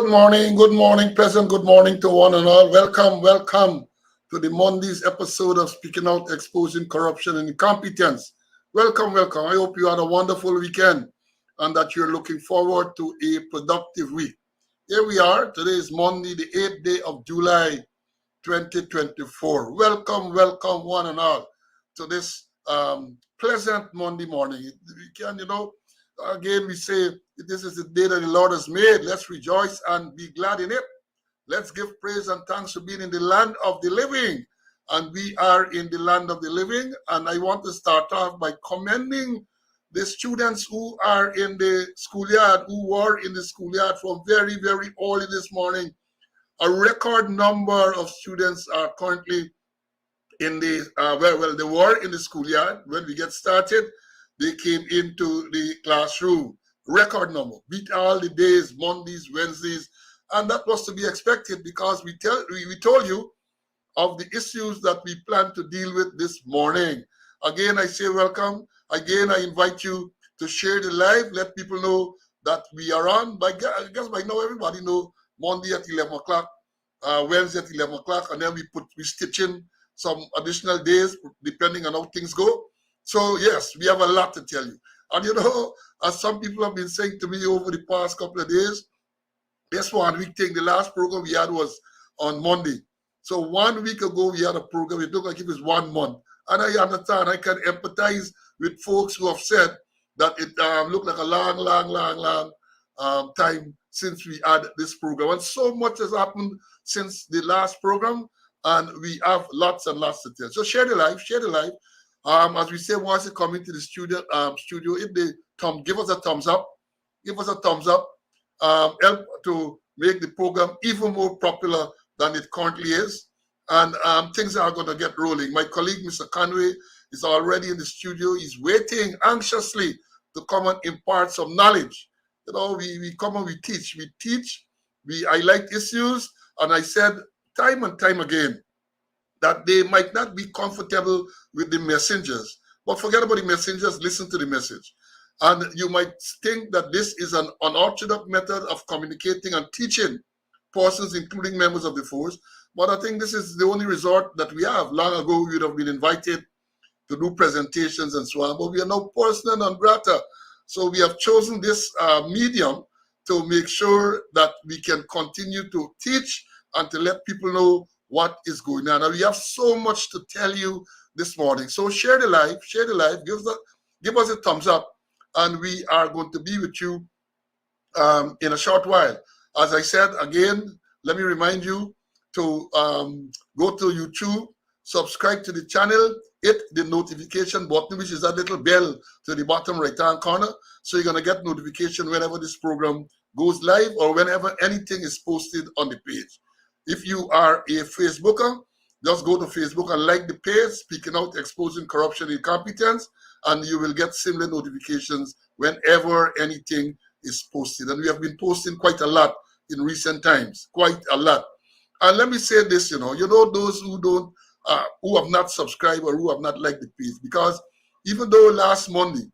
good morning, pleasant good morning to one and all. Welcome to the Monday's episode of Speaking Out, Exposing Corruption and Incompetence. Welcome. I hope you had a wonderful weekend and that you're looking forward to a productive week. Here we are. Today is Monday, the 8th day of July, 2024. Welcome, one and all, to this pleasant Monday morning. Again, we say this is the day that the Lord has made. Let's rejoice and be glad in it. Let's give praise and thanks for being in the land of the living. And we are in the land of the living. And I want to start off by commending the students who are in the schoolyard, who were in the schoolyard from very, very early this morning. A record number of students are currently in the, they were in the schoolyard when we get started. They came into the classroom. Record number, beat all the days, Mondays, Wednesdays, and that was to be expected because we told you of the issues that we plan to deal with this morning. Again, I say welcome. Again, I invite you to share the live. Let people know that we are on. I guess by now everybody know Monday at 11 o'clock, Wednesday at 11 o'clock, and then we stitch in some additional days depending on how things go. So yes, we have a lot to tell you. And as some people have been saying to me over the past couple of days, this 1 week thing, the last program we had was on Monday. So 1 week ago, we had a program. It looked like it was 1 month. And I understand, I can empathize with folks who have said that it looked like a long time since we had this program. And so much has happened since the last program. And we have lots and lots to tell. So share the live. As we say, once you come into the studio, give us a thumbs up. Help to make the program even more popular than it currently is. And things are going to get rolling. My colleague, Mr. Conway, is already in the studio. He's waiting anxiously to come and impart some knowledge. We come and we teach. We highlight issues. And I said time and time again, that they might not be comfortable with the messengers. But forget about the messengers, listen to the message. And you might think that this is an unorthodox method of communicating and teaching persons, including members of the force. But I think this is the only resort that we have. Long ago, we would have been invited to do presentations and so on, but we are now persona non grata. So we have chosen this medium to make sure that we can continue to teach and to let people know what is going on. And we have so much to tell you this morning. So share the live, give us a thumbs up, and we are going to be with you in a short while. As I said, again, let me remind you to go to YouTube, subscribe to the channel, hit the notification button, which is that little bell to the bottom right-hand corner. So you're going to get notification whenever this program goes live or whenever anything is posted on the page. If you are a Facebooker, just go to Facebook and like the page, Speaking Out, Exposing Corruption and Incompetence, and you will get similar notifications whenever anything is posted. And we have been posting quite a lot in recent times, quite a lot. And let me say this, those who have not subscribed or who have not liked the page, because even though last Monday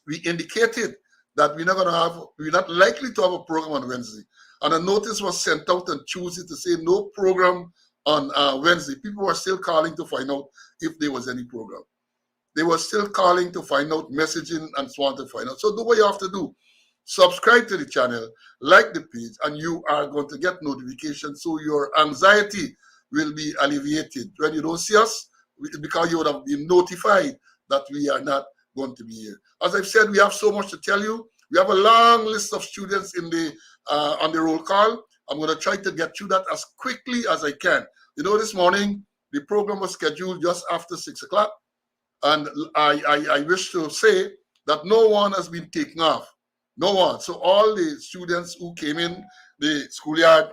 we indicated that we're not likely to have a program on Wednesday, and a notice was sent out on Tuesday to say no program on Wednesday. People were still calling to find out if there was any program. They were still calling to find out, messaging and so on to find out. So do what you have to do. Subscribe to the channel, like the page, and you are going to get notifications so your anxiety will be alleviated. When you don't see us, because you would have been notified that we are not going to be here. As I've said, we have so much to tell you. We have a long list of students in the on the roll call. I'm going to try to get through that as quickly as I can. This morning, the program was scheduled just after 6 o'clock. And I wish to say that no one has been taken off. No one. So all the students who came in the schoolyard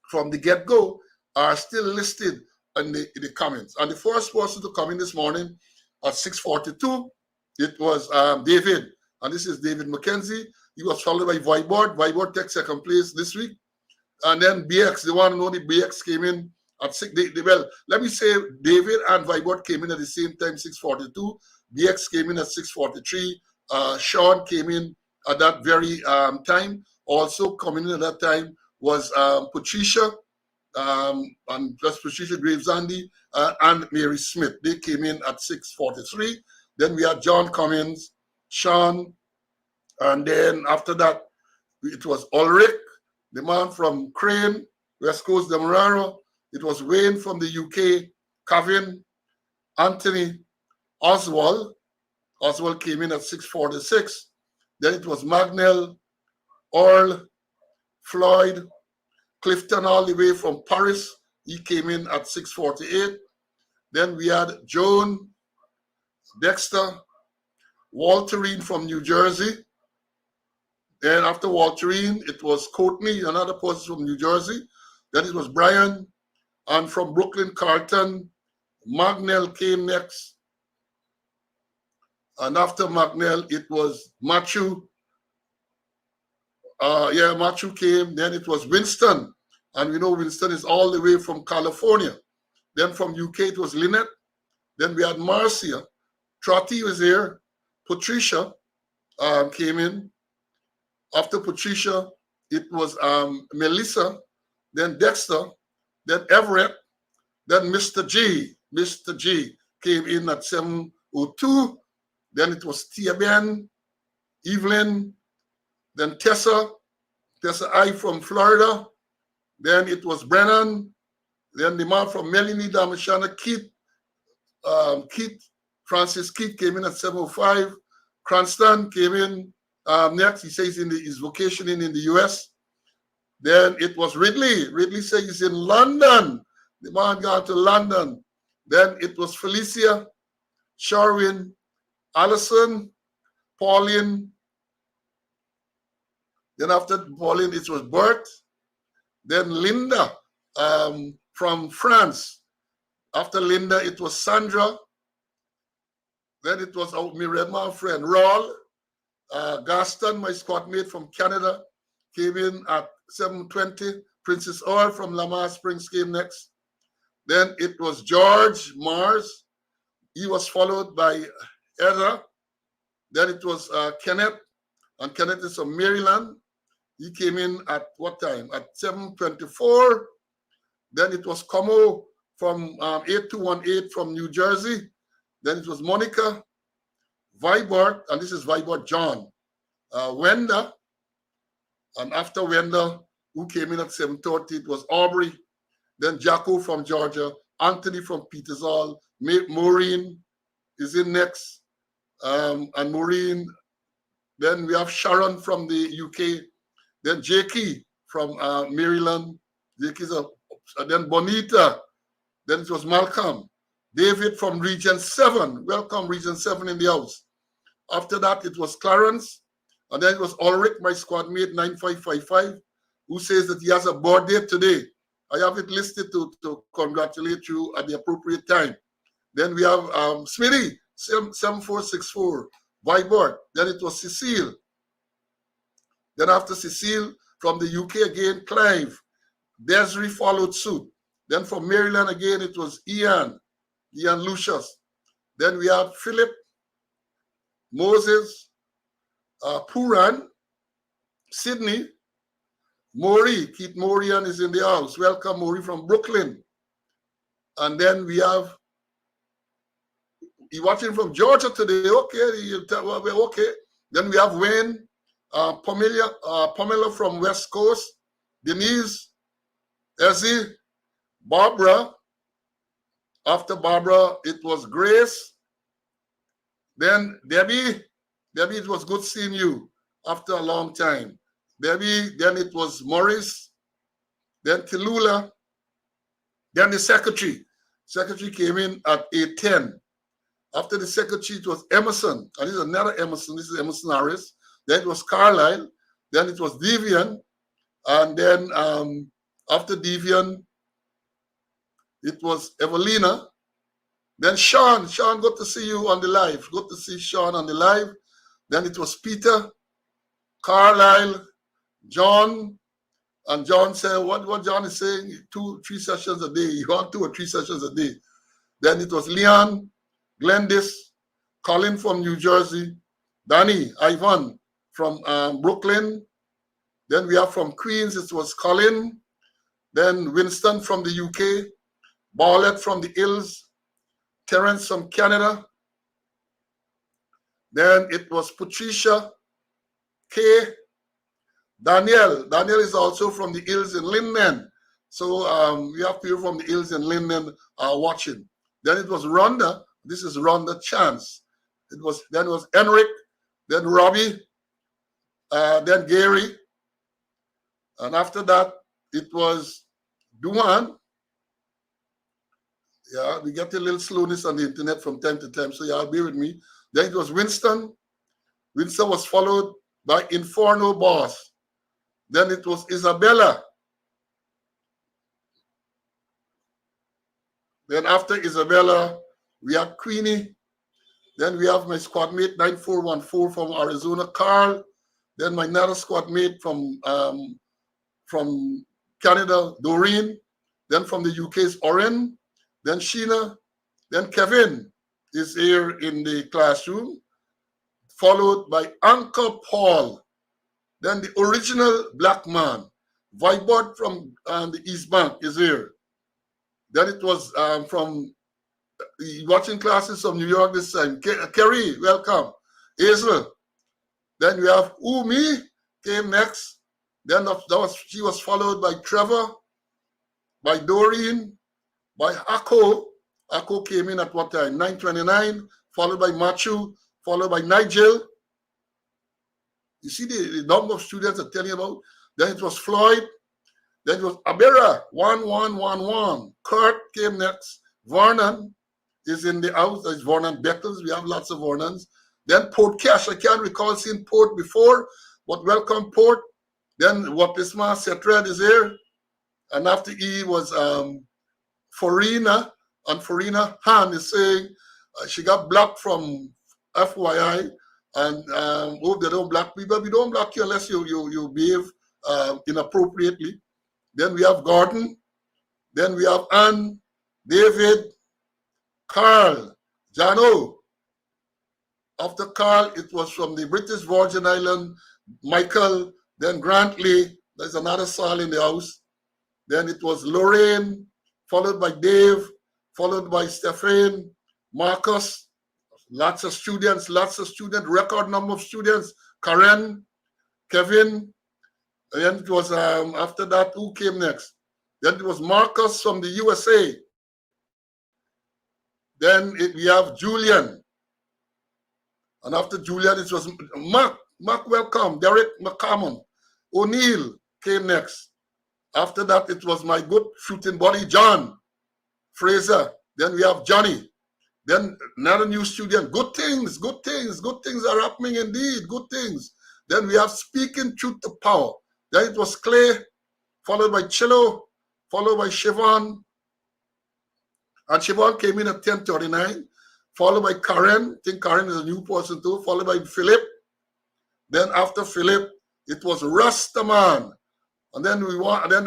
from the get-go are still listed in the comments. And the first person to come in this morning at 6:42, it was David. And this is David McKenzie. He was followed by Vibord. Vibord takes second place this week. And then BX, the one and only BX, came in at 6. Let me say David and Vibord came in at the same time, 6:42. BX came in at 6:43. Sean came in at that very time. Also coming in at that time was Patricia, and plus Patricia Gravesandi and Mary Smith. They came in at 6:43. Then we had John Cummins, Sean, and then after that, it was Ulrich, the man from Crane, West Coast Demerara. It was Wayne from the UK, Kevin, Anthony, Oswald. Oswald came in at 6:46. Then it was Magnell, Earl, Floyd, Clifton all the way from Paris. He came in at 6:48. Then we had Joan, Dexter, Walterine from New Jersey. Then after Walterine, it was Courtney, another person from New Jersey. Then it was Brian. And from Brooklyn, Carlton, Magnell came next. And after Magnell, it was Matthew. Matthew came. Then it was Winston. And we know Winston is all the way from California. Then from UK, it was Lynette. Then we had Marcia. Trotty was here. Patricia came in. After Patricia, it was Melissa. Then Dexter. Then Everett. Then Mr. G. Mr. G came in at 7:02. Then it was Tia Ben, Evelyn. Then Tessa I from Florida. Then it was Brennan. Then the man from Melanie Damashana, Keith, Francis Keith came in at 7:05. Cranston came in next. He says he's vacationing in the US. Then it was Ridley. Ridley says he's in London. The man got to London. Then it was Felicia, Sharwin, Allison, Pauline. Then after Pauline, it was Bert. Then Linda from France. After Linda, it was Sandra. Then it was my friend Raul. Gaston, my squad mate from Canada, came in at 7:20. Princess Oil from Lamar Springs came next. Then it was George Mars. He was followed by Heather. Then it was Kenneth. And Kenneth is from Maryland. He came in at what time? At 7:24. Then it was Como from 8218 from New Jersey. Then it was Monica, Vibert, and this is Vibert John, Wenda, and after Wenda, who came in at 7:30, it was Aubrey, then Jacko from Georgia, Anthony from Petersall, Maureen is in next, and Maureen, then we have Sharon from the UK, then Jakey from Maryland, Jakey's then Bonita, then it was Malcolm, David from Region 7, welcome Region 7 in the house. After that, it was Clarence, and then it was Ulrich, my squad mate, 9555, who says that he has a birthday today. I have it listed to congratulate you at the appropriate time. Then we have Smitty, 7464, Vibert. Then it was Cecile. Then after Cecile, from the UK again, Clive. Desiree followed suit. Then from Maryland again, it was Ian Lucius. Then we have Philip, Moses, Puran, Sydney, Maury, Keith Morian is in the house. Welcome, Maury from Brooklyn. And then we have, you're watching from Georgia today. Okay, okay. Then we have Wayne, Pamela from West Coast, Denise, Ezzy, Barbara. After Barbara, it was Grace. Then Debbie, it was good seeing you after a long time. Debbie, then it was Morris, then Tallulah, then the secretary. Secretary came in at 8:10. After the secretary, it was Emerson, and this is another Emerson. This is Emerson Harris. Then it was Carlisle. Then it was Devian, and then after Devian, it was Evelina. Then Sean, good to see you on the live. Good to see Sean on the live. Then it was Peter, Carlisle, John, and John said, what John is saying, 2-3 sessions a day. You want 2 or 3 sessions a day. Then it was Leon, Glendis, Colin from New Jersey, Danny, Ivan from Brooklyn. Then we have from Queens, it was Colin. Then Winston from the UK. Barlett from the Hills. Terence from Canada. Then it was Patricia K. Daniel is also from the Hills in Linden. So we have people from the Hills in Linden watching. Then it was Rhonda. This is Rhonda Chance. Then it was Henrik, then Robbie, then Gary. And after that, it was Duan. Yeah, we get a little slowness on the internet from time to time, so y'all bear with me. Then it was Winston. Winston was followed by Inferno Boss. Then it was Isabella. Then after Isabella, we have Queenie. Then we have my squad mate 9414 from Arizona, Carl. Then my another squad mate from Canada, Doreen. Then from the UK is Oren. Then Sheena. Then Kevin is here in the classroom, followed by Uncle Paul. Then the original black man, Vibert from the East Bank is here. Then it was from watching classes from New York this time. Kerry, welcome. Hazel. Then we have Umi came next. Then she was followed by Trevor, by Doreen, by Akko. Akko came in at what time? 9:29, followed by Machu, followed by Nigel. You see the number of students I'm telling you about? Then it was Floyd. Then it was Abera, 1111. Kurt came next. Vernon is in the house. There's Vernon Beckles. We have lots of Vernons. Then Port Cash. I can't recall seeing Port before, but welcome, Port. Then Wapisma Setred is here. And after E was Farina. And Farina Han is saying she got blocked from FYI. And hope they don't block people. We don't block you unless you behave inappropriately. Then we have Gordon. Then we have Anne, David, Carl, Jano. After Carl, it was from the British Virgin Island, Michael, then Grantley. There's another Saul in the house. Then it was Lorraine, followed by Dave, followed by Stephen, Marcus. Lots of students, record number of students. Karen, Kevin. And then it was, after that, who came next? Then it was Marcus from the USA. Then we have Julian. And after Julian, it was Mark. Mark, welcome. Derek McCammon. O'Neill came next. After that, it was my good shooting buddy, John Fraser. Then we have Johnny. Then another new student. Good things are happening indeed. Good things. Then we have Speaking Truth to Power. Then it was Clay, followed by Chilo, followed by Siobhan. And Siobhan came in at 10:39, followed by Karen. I think Karen is a new person too, followed by Philip. Then after Philip, it was Rastaman. And then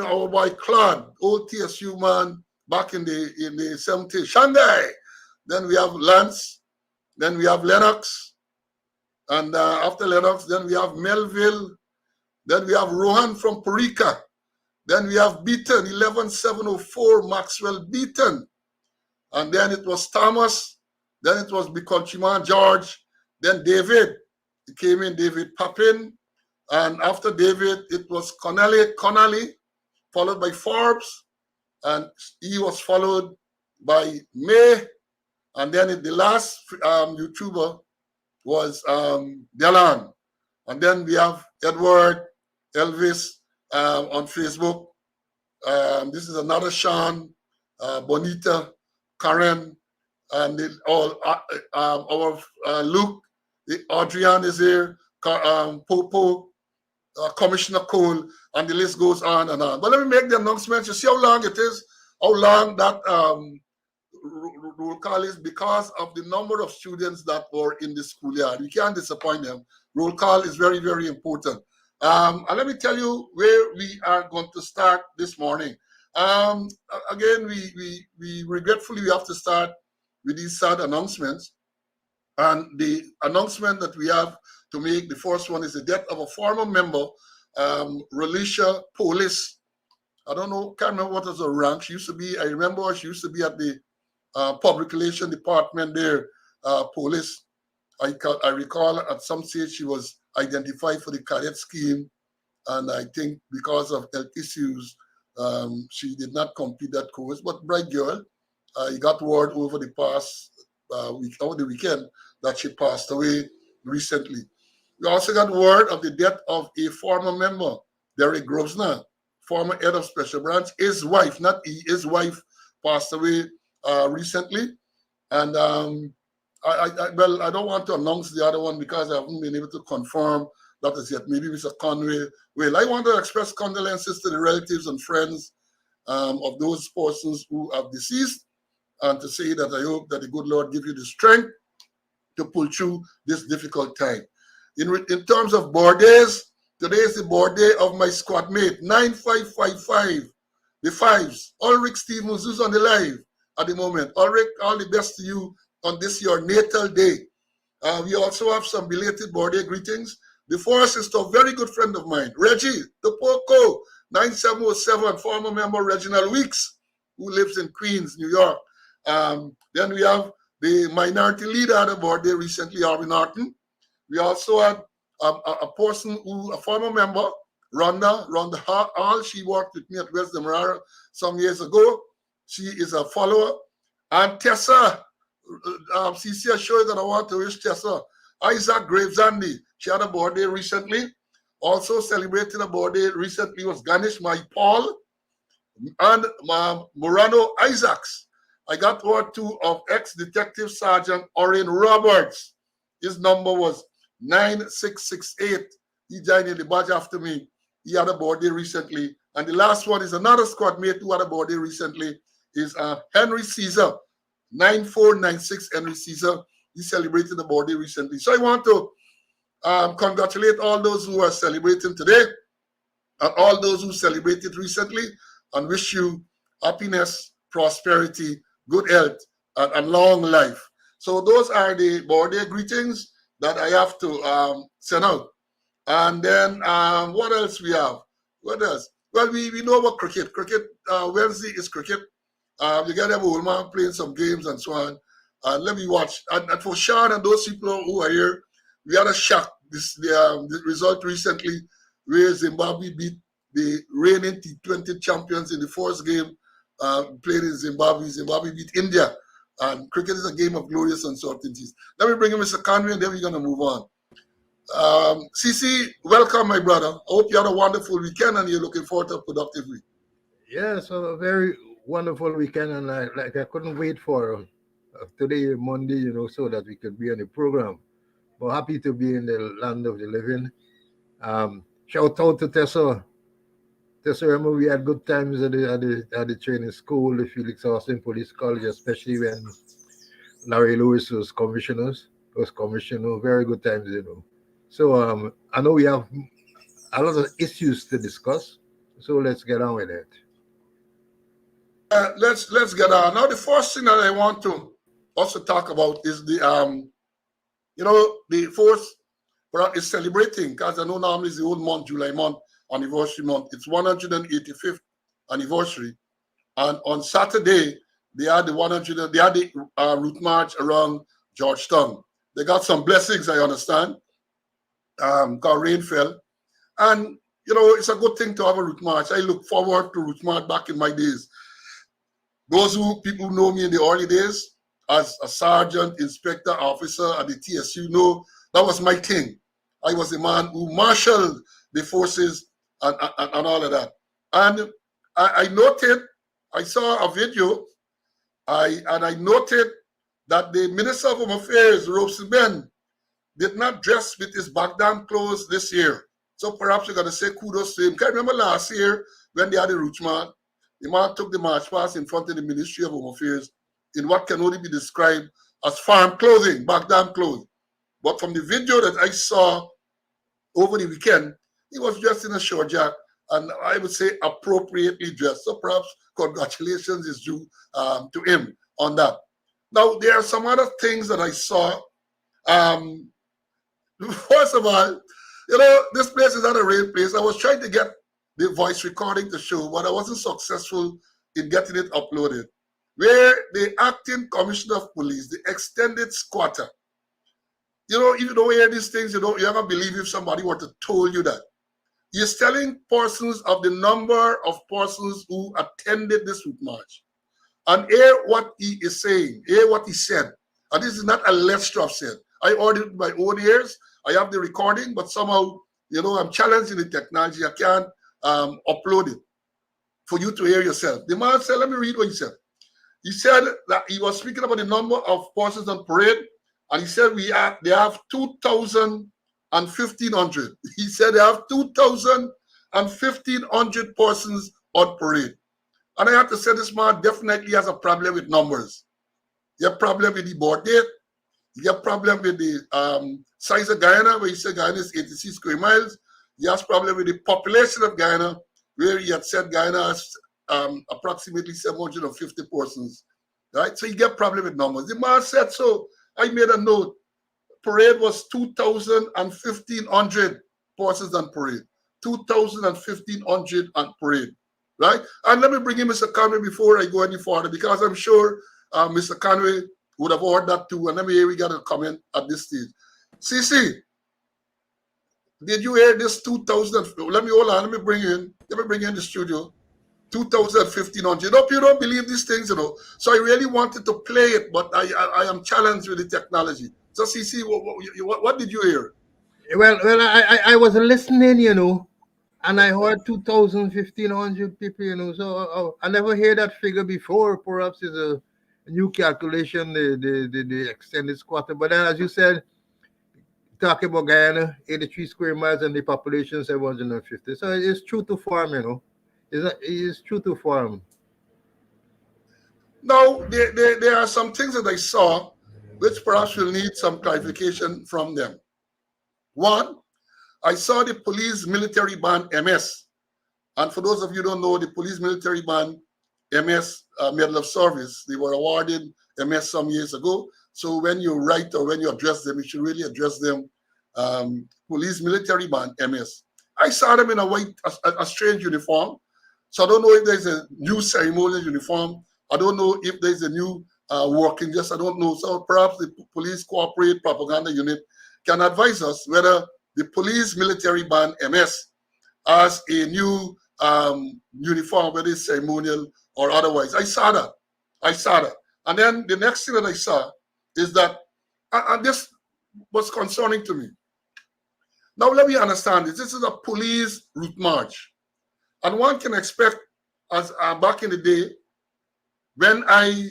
our boy Claude, old TSU man, back in the 70s. Shandai. Then we have Lance. Then we have Lennox. And after Lennox, then we have Melville. Then we have Rohan from Parika. Then we have Beaton, 11704, Maxwell Beaton. And then it was Thomas. Then it was Biconchiman George. Then David. He came in, David Papin. And after David, it was Connolly, followed by Forbes. And he was followed by May. And then the last YouTuber was Delan. And then we have Edward, Elvis on Facebook. This is another Sean, Bonita, Karen, and our Luke, Adrian is here, Popo, Commissioner Cole, and the list goes on and on. But let me make the announcement. You see how long it is, how long that roll call is, because of the number of students that were in the schoolyard. You can't disappoint them. Roll call is very, very important. And let me tell you where we are going to start this morning. Again, we regretfully we have to start with these sad announcements. And the announcement that we have to make, the first one is the death of a former member, Relisha Police. I don't know, can't remember what was her rank. She used to be, I remember she used to be at the public relation department there, police. I recall at some stage she was identified for the cadet scheme, and I think because of health issues, she did not complete that course. But bright girl, you got word over the past over the weekend that she passed away recently. We also got word of the death of a former member, Derek Grosvenor, former head of Special Branch. His wife, not he, his wife passed away recently. And well, I don't want to announce the other one because I haven't been able to confirm that as yet. Maybe Mr. Conway will. I want to express condolences to the relatives and friends of those persons who have deceased, and to say that I hope that the good Lord give you the strength to pull through this difficult time. In terms of birthdays, today is the birthday of my squad mate, 9555, the fives, Ulrich Stevens, who's on the live at the moment. Ulrich, all the best to you on this your natal day. We also have some belated birthday greetings. The first is to a very good friend of mine, Reggie, the Poco, 9707, former member Reginald Weeks, who lives in Queens, New York. Then we have the minority leader at a birthday recently, Arvin Norton. We also had a person who, a former member, Rhonda Hall. She worked with me at West Demerara some years ago. She is a follower. And Tessa, CC assured that I want to wish Tessa Isaac Gravesandi. She had a birthday recently. Also celebrating a birthday recently was Ganesh Mai Paul and Morano Isaacs. I got word too of ex-detective Sergeant Orin Roberts. His number was 9668. He joined in the badge after me. He had a birthday recently. And the last one is another squad mate who had a birthday recently, is Henry Caesar, 9496 Henry Caesar. He celebrated a birthday recently. So I want to congratulate all those who are celebrating today and all those who celebrated recently, and wish you happiness, prosperity, good health, and long life. So those are the birthday greetings that I have to send out. And then what else we have? What else? Well, we know about cricket. Cricket, Wednesday is cricket. You got to have a old man playing some games and so on. Let me watch. And for Sean and those people who are here, we had a shock. The result recently where Zimbabwe beat the reigning T20 champions in the first game played in Zimbabwe. Zimbabwe beat India. And cricket is a game of glorious uncertainties. Let me bring in Mr. Conway, and then we're going to move on. CC, welcome, my brother. I hope you had a wonderful weekend and you're looking forward to a productive week. Yeah, so a very wonderful weekend, and I couldn't wait for today, Monday, so that we could be on the program. But happy to be in the land of the living. Shout out to Tessa. Tessa, remember we had good times at the training school, the Felix Austin Police College, especially when Larry Lewis was commissioner. Very good times, So I know we have a lot of issues to discuss, so let's get on with it. Let's get on. Now, the first thing that I want to also talk about is the the fourth is celebrating, because I know normally it's the old month, July month, anniversary month. It's 185th anniversary, and on Saturday they had the route march around Georgetown. They got some blessings, I understand. Because rain fell, and it's a good thing to have a route march. I look forward to route march back in my days. Those people who know me in the early days as a sergeant, inspector, officer at the TSU know that was my thing. I was the man who marshaled the forces and all of that. And I noted, I saw a video, and I noted that the Minister of Home Affairs, Robson Ben, did not dress with his back down clothes this year. So perhaps you're going to say kudos to him. Can you remember last year when they had a route march? The man took the march past in front of the Ministry of Home Affairs in what can only be described as farm clothing, back down clothes. But from the video that I saw over the weekend, he was dressed in a short jacket, and I would say appropriately dressed. So perhaps congratulations is due to him on that. Now, there are some other things that I saw First of all, this place is not a real place. I was trying to get the voice recording to show, but I wasn't successful in getting it uploaded. Where the acting commissioner of police, the extended squatter, if you don't hear these things, you're not gonna believe if somebody were to told you that. He's telling persons of the number of persons who attended this route march. And hear what he is saying, hear what he said. And this is not a lecture I've said. I heard it with my own ears. I have the recording, but somehow, I'm challenging the technology. I can't upload it for you to hear yourself. The man said, let me read what he said. He said that he was speaking about the number of persons on parade, and he said they have 2,000 and 1,500. He said they have 2,000 and 1,500 persons on parade. And I have to say this man definitely has a problem with numbers. He has a problem with the board date. He has a problem with the size of Guyana, where he said Guyana is 86 square miles. He has a problem with the population of Guyana, where he had said Guyana has approximately 750 persons. Right? So he get a problem with numbers. The man said so. I made a note. Parade was 2,000 and 1,500 persons on parade. 2,000 and 1,500 on parade. Right? And let me bring in Mr. Conway before I go any further, because I'm sure Mr. Conway would have heard that too. And let me hear we got a comment at this stage. CC, did you hear this 2,000? Let me hold on. Let me bring in the studio. 2,000, 1,500. You don't believe these things, So I really wanted to play it, but I am challenged with the technology. So CC, what did you hear? Well, I was listening, and I heard 2,000, 1,500 people, so I never heard that figure before. Perhaps it's a new calculation, the extended squatter. But then, as you said, talking about Guyana, 83 square miles and the population 750. So it's true to form, It's true to form. Now, there are some things that I saw which perhaps will need some clarification from them. One, I saw the police military band MS. And for those of you who don't know, the police military band MS Medal of Service, they were awarded MS some years ago. So when you write or when you address them, you should really address them police military band MS. I saw them in a strange uniform. So I don't know if there's a new ceremonial uniform. I don't know if there's a new working dress. I don't know. So perhaps the police corporate propaganda unit can advise us whether the police military band MS has a new uniform, whether it's ceremonial or otherwise. I saw that. And then the next thing that I saw is that, and this was concerning to me. Now let me understand this. This is a police route march. And one can expect, as back in the day, when I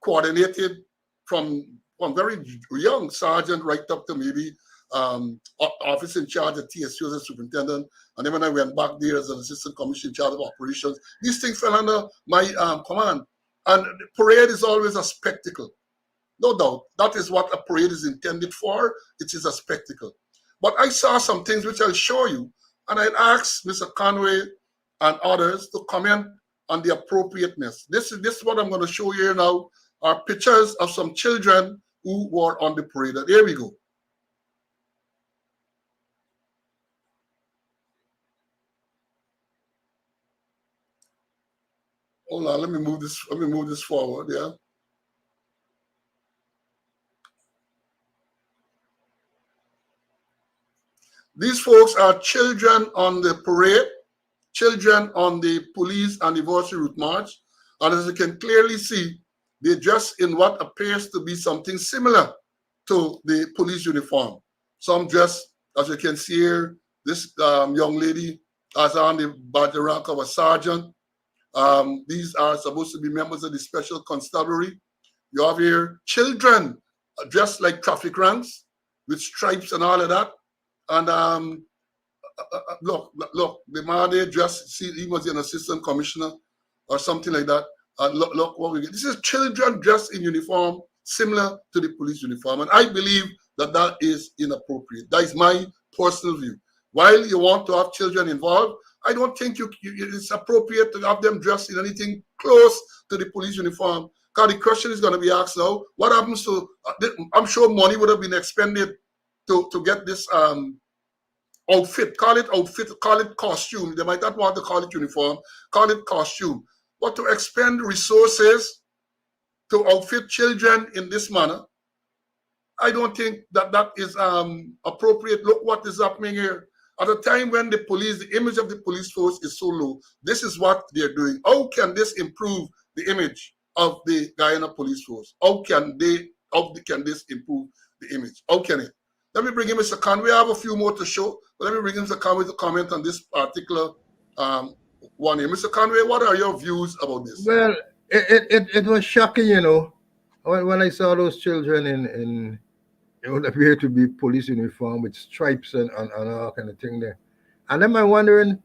coordinated from very young sergeant right up to maybe office in charge at TSU as a superintendent, and then when I went back there as an assistant commissioner in charge of operations, these things fell under my command. And the parade is always a spectacle. No doubt, that is what a parade is intended for. It is a spectacle. But I saw some things which I'll show you, and I'd ask Mr. Conway and others to comment on the appropriateness. This is what I'm going to show you here now, are pictures of some children who were on the parade. Here we go. Hold on, let me move this forward, yeah. These folks are children on the parade, children on the police anniversary route march. And as you can clearly see, they dress in what appears to be something similar to the police uniform. Some dress, as you can see here, this young lady has on the rank of a sergeant. These are supposed to be members of the special constabulary. You have here children dressed like traffic ranks with stripes and all of that. And look, the man there dressed, see, he was an assistant commissioner or something like that. And look what we get. This is children dressed in uniform similar to the police uniform. And I believe that that is inappropriate. That is my personal view. While you want to have children involved, I don't think it's appropriate to have them dressed in anything close to the police uniform, Because the question is going to be asked now, what happens to, I'm sure money would have been expended to get this outfit, call it outfit, call it costume. They might not want to call it uniform, call it costume. But to expend resources to outfit children in this manner, I don't think that that is appropriate. Look what is happening here. At a time when the police, the image of the police force is so low, this is what they're doing. How can this improve the image of the Guyana police force? How can this improve the image? How can it? Let me bring in Mr. Conway. I have a few more to show, but let me bring in Mr. Conway to comment on this particular one here. Mr. Conway, what are your views about this? Well, it was shocking, when I saw those children in what appeared to be police uniform with stripes and all kind of thing there. And then I'm wondering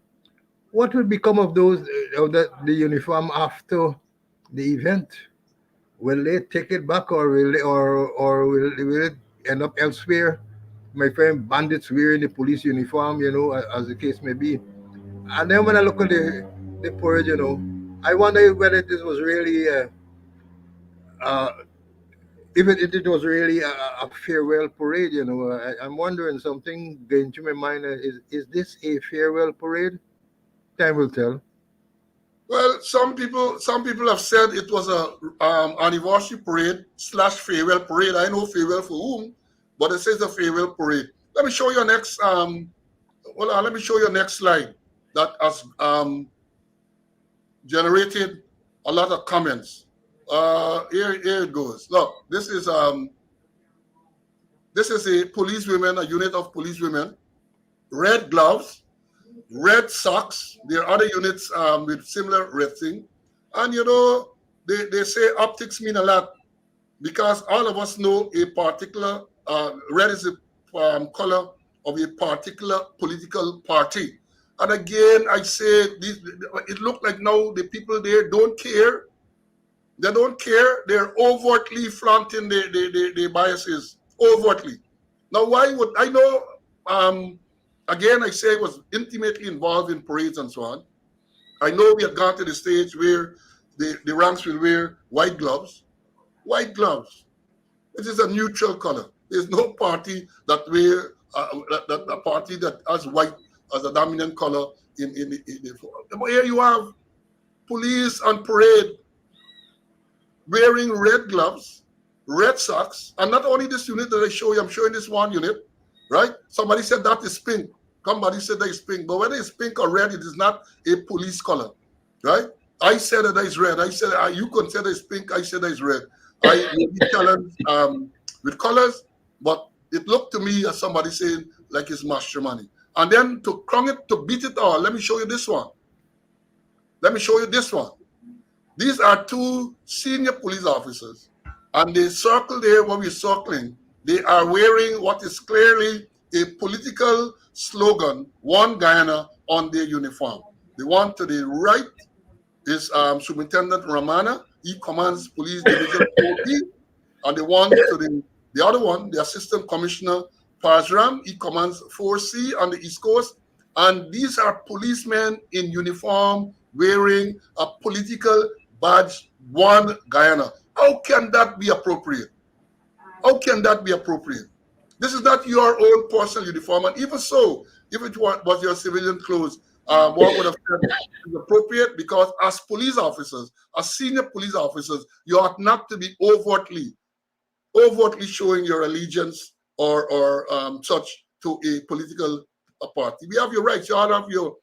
what will become of those of the uniform after the event. Will they take it back, or will it end up elsewhere? My friend, bandits wearing the police uniform, as the case may be. And then when I look at the parade, I wonder whether this was really uh, if it was really a farewell parade. I'm wondering something going through my mind. Is this a farewell parade? Time will tell. Well, some people have said it was a anniversary parade / farewell parade. I know farewell for whom, but it says a farewell parade. Let me show you next. Let me show you next slide that has generated a lot of comments. Here it goes. Look, this is a policewomen, a unit of policewomen, red gloves, red socks. There are other units with similar red thing. And they say optics mean a lot, because all of us know a particular, red is the color of a particular political party. And again, I say, it looked like now the people there don't care. They don't care. They're overtly flaunting their biases, overtly. Now, why would I know? Again, I say I was intimately involved in parades and so on. I know we have gone to the stage where the ranks will wear white gloves. White gloves. It is a neutral color. There's no party that wear a party that has white as a dominant color in the. But here you have police on parade wearing red gloves, red socks, and not only this unit that I show you, I'm showing this one unit, right? Somebody said that is pink. Somebody said that is pink. But whether it's pink or red, it is not a police color, right? I said that is red. I said you consider it's pink. I said that is red. I will be challenged with colors, but it looked to me as somebody saying like it's master money. And then to crown it, to beat it all, let me show you this one. Let me show you this one. These are two senior police officers, and the circle there where we're circling, they are wearing what is clearly a political slogan, One Guyana, on their uniform. The one to the right is Superintendent Ramana. He commands Police Division 4B. And the one to the other one, the Assistant Commissioner Pazram, he commands 4C on the East Coast. And these are policemen in uniform wearing a political badge, One Guyana. How can that be appropriate? How can that be appropriate? This is not your own personal uniform. And even so, if it was your civilian clothes, one would have said it's appropriate, because as police officers, as senior police officers, you ought not to be overtly showing your allegiance or such to a political party. We have your rights. You all have your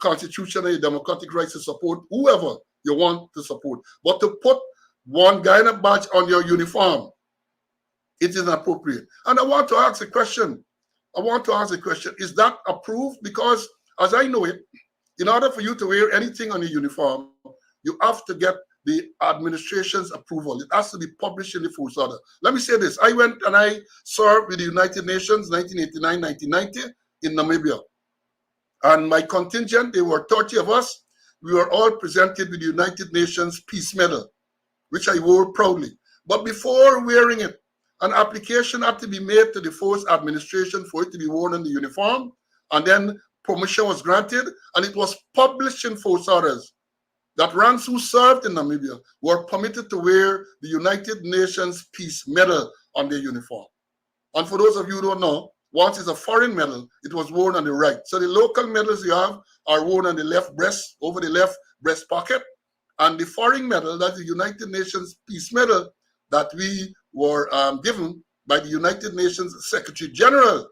constitutional, your democratic rights to support whoever you want to support. But to put One Guyana badge on your uniform, it is inappropriate. And I want to ask a question. Is that approved? Because as I know it, in order for you to wear anything on your uniform, you have to get the administration's approval. It has to be published in the force order. Let me say this. I went and I served with the United Nations 1989, 1990 in Namibia. And my contingent, there were 30 of us. We were all presented with the United Nations Peace Medal, which I wore proudly. But before wearing it, an application had to be made to the force administration for it to be worn on the uniform, and then permission was granted, and it was published in force orders that ranks who served in Namibia were permitted to wear the United Nations Peace Medal on their uniform. And for those of you who don't know, once it's a foreign medal, it was worn on the right. So the local medals you have are worn on the left breast, over the left breast pocket. And the foreign medal, that's the United Nations Peace Medal that we were given by the United Nations Secretary General.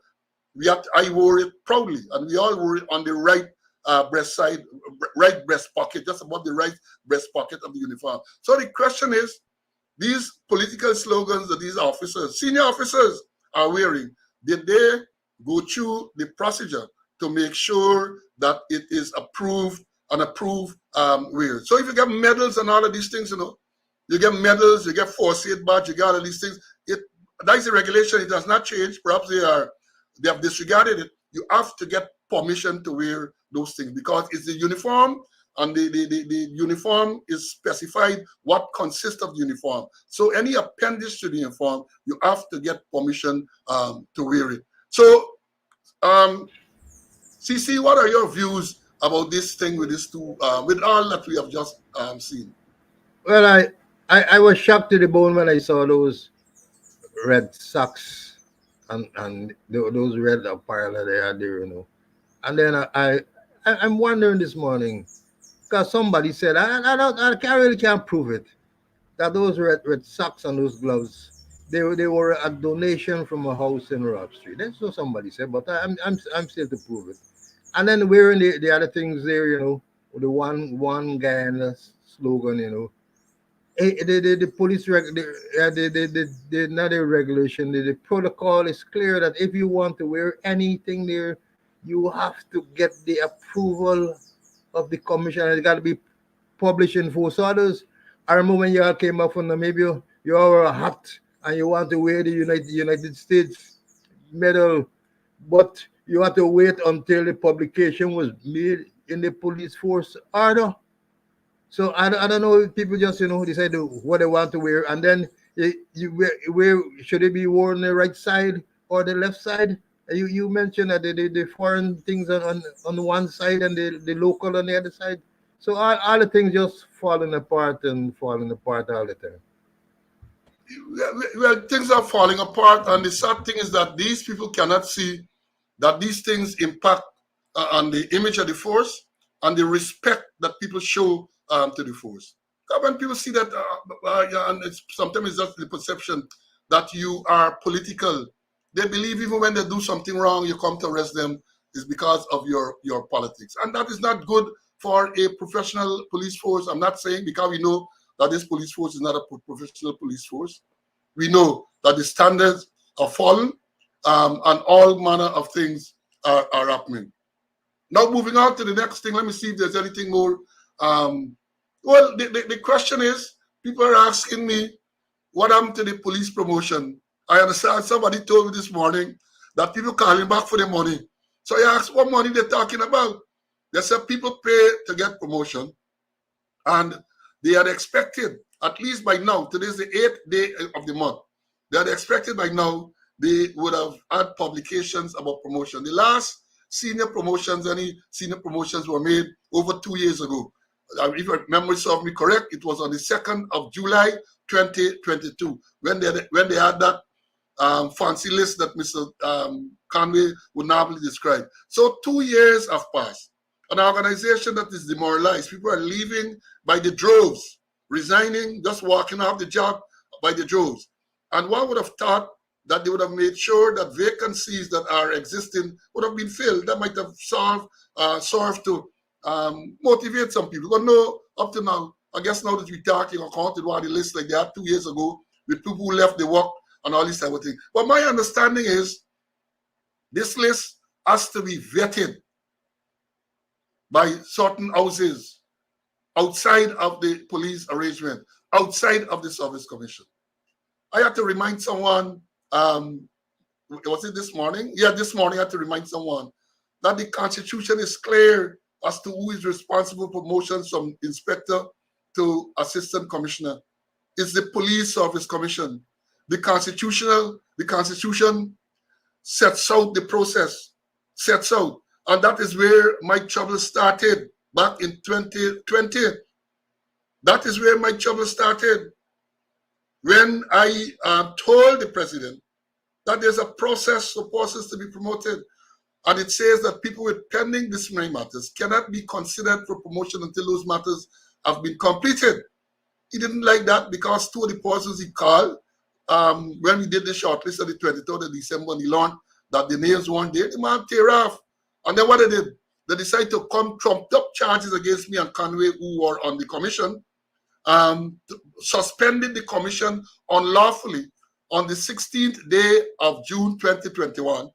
I wore it proudly, and we all wore it on the right breast side, right breast pocket, just above the right breast pocket of the uniform. So the question is, these political slogans that these officers, senior officers, are wearing, did they go through the procedure to make sure that it is approved and approved wear? So if you get medals and all of these things, you get medals, you get force aid badge, you get all of these things. That is the regulation. It has not changed. Perhaps they have disregarded it. You have to get permission to wear those things because it's the uniform, and the uniform is specified what consists of the uniform. So any appendage to the uniform, you have to get permission to wear it. So, CC, what are your views about this thing with these two, with all that we have just seen? Well, I was shocked to the bone when I saw those red socks and those red apparel that they had there. And then I'm wondering this morning, because somebody said, I can't prove it, that those red socks and those gloves, they were a donation from a house in Rob Street. That's what somebody said, but I'm still to prove it. And then wearing the other things there, with the one guy and the slogan, the police the not the regulation, the protocol is clear that if you want to wear anything there, you have to get the approval of the commission. It got to be published in force orders. I remember when you all came up from Namibia, you wore a hat and you want to wear the United States medal, but you have to wait until the publication was made in the police force order. So I don't know if people just decide what they want to wear, and then you wear should it be worn on the right side or the left side? You mentioned that the foreign things on one side and the local on the other side. So all the things just falling apart all the time. Well, things are falling apart, and the sad thing is that these people cannot see that these things impact on the image of the force and the respect that people show to the force. When people see that, and sometimes it's just the perception that you are political. They believe even when they do something wrong, you come to arrest them is because of your politics, and that is not good for a professional police force. I'm not saying because we know that this police force is not a professional police force. We know that the standards are fallen, and all manner of things are happening. Now, moving on to the next thing, let me see if there's anything more. Well, the question is, people are asking me, what happened to the police promotion? I understand somebody told me this morning that people calling back for the money. So I asked what money they're talking about. They said people pay to get promotion, and they had expected, at least by now, today's the 8th day of the month, they had expected by now they would have had publications about promotion. The last any senior promotions were made over 2 years ago. If my memory serves me correct, it was on the 2nd of July 2022 when they had that fancy list that Mr. Conway would normally describe. So 2 years have passed. An organization that is demoralized. People are leaving by the droves, resigning, just walking off the job by the droves. And one would have thought that they would have made sure that vacancies that are existing would have been filled. That might have served to motivate some people. But no, up to now, I guess now that we're talking or counted one of the lists like they had 2 years ago with people who left the work and all this type of thing. But my understanding is this list has to be vetted by certain houses outside of the police arrangement, outside of the service commission. I had to remind someone, was it this morning? Yeah, this morning I had to remind someone that the Constitution is clear as to who is responsible for promotions from inspector to assistant commissioner. It's the Police Service Commission. The Constitution sets out the process, and that is where my trouble started back in 2020 That is where my trouble started. When I told the president that there's a process for persons to be promoted, and it says that people with pending disciplinary matters cannot be considered for promotion until those matters have been completed. He didn't like that because two of the persons he called, when we did the shortlist on the 23rd of December, and he learned that the names weren't there, the man tear off. And then what they did, they decided to come trumped up charges against me and Conway, who were on the commission, suspended the commission unlawfully on the 16th day of June 2021,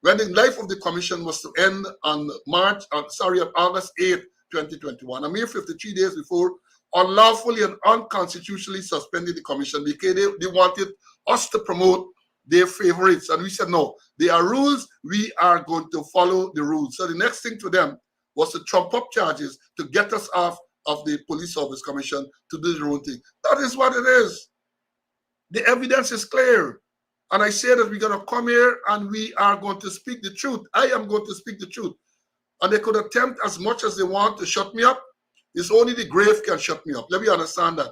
when the life of the commission was to end on August 8th, 2021. A mere 53 days before, unlawfully and unconstitutionally suspended the commission because they wanted us to promote their favorites. And we said, no, there are rules. We are going to follow the rules. So the next thing to them was to trump up charges to get us off of the Police Service Commission to do their own thing. That is what it is. The evidence is clear. And I say that we're going to come here and we are going to speak the truth. I am going to speak the truth. And they could attempt as much as they want to shut me up. It's only the grave can shut me up. Let me understand that.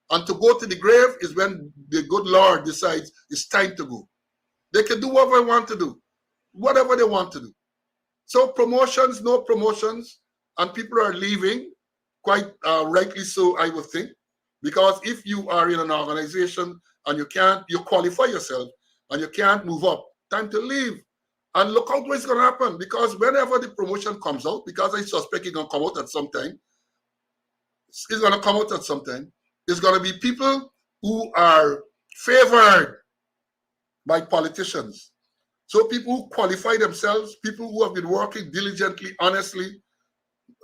And to go to the grave is when the good Lord decides it's time to go. They can do whatever they want to do. Whatever they want to do. So promotions, no promotions. And people are leaving. Quite rightly so, I would think. Because if you are in an organization and you qualify yourself and you can't move up, time to leave. And look out what's going to happen. Because whenever the promotion comes out, because I suspect it's going to come out at some time, it's going to come out at some time, it's going to be people who are favored by politicians. So people who qualify themselves, people who have been working diligently, honestly,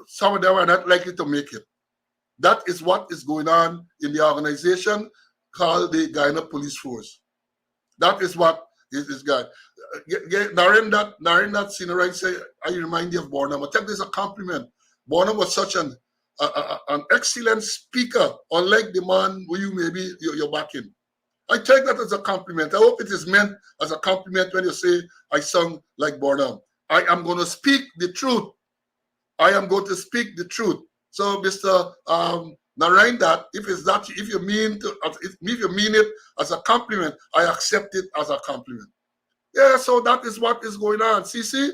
some of them are not likely to make it. That is what is going on in the organization called the Guyana Police Force. That is what is going. During that scenario, I say, I remind you of Bornham. I take this as a compliment. Bornham was such an excellent speaker, unlike the man who you maybe you're backing. I take that as a compliment. I hope it is meant as a compliment when you say I sound like Bornham. I am going to speak the truth. I am going to speak the truth. So, Mr. Narayan, that if you mean it as a compliment, I accept it as a compliment. Yeah, so that is what is going on. CC,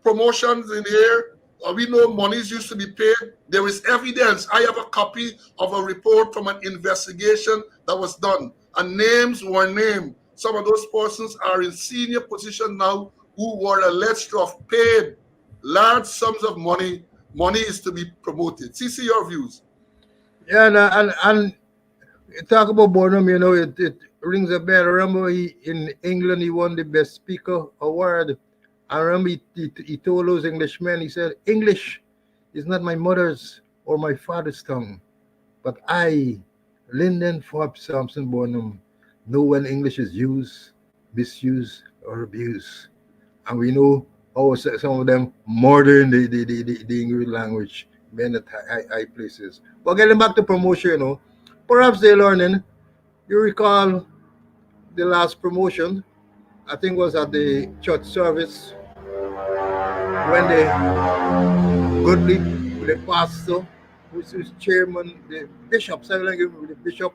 promotions in the air. We know monies used to be paid. There is evidence. I have a copy of a report from an investigation that was done, and names were named. Some of those persons are in senior position now who were alleged to have paid large sums of money. Money is to be promoted. CC, your views. Yeah, and talk about Bonham, it rings a bell. I remember in England, he won the Best Speaker award. I remember he told those Englishmen, he said, English is not my mother's or my father's tongue, but I, Lyndon Forbes Sampson Bonham, know when English is used, misused, or abused. And we know how some of them modern the English language, men at high places. But getting back to promotion, perhaps they're learning. You recall the last promotion, I think was at the church service when the goodly, the pastor, who's chairman, the bishop, the bishop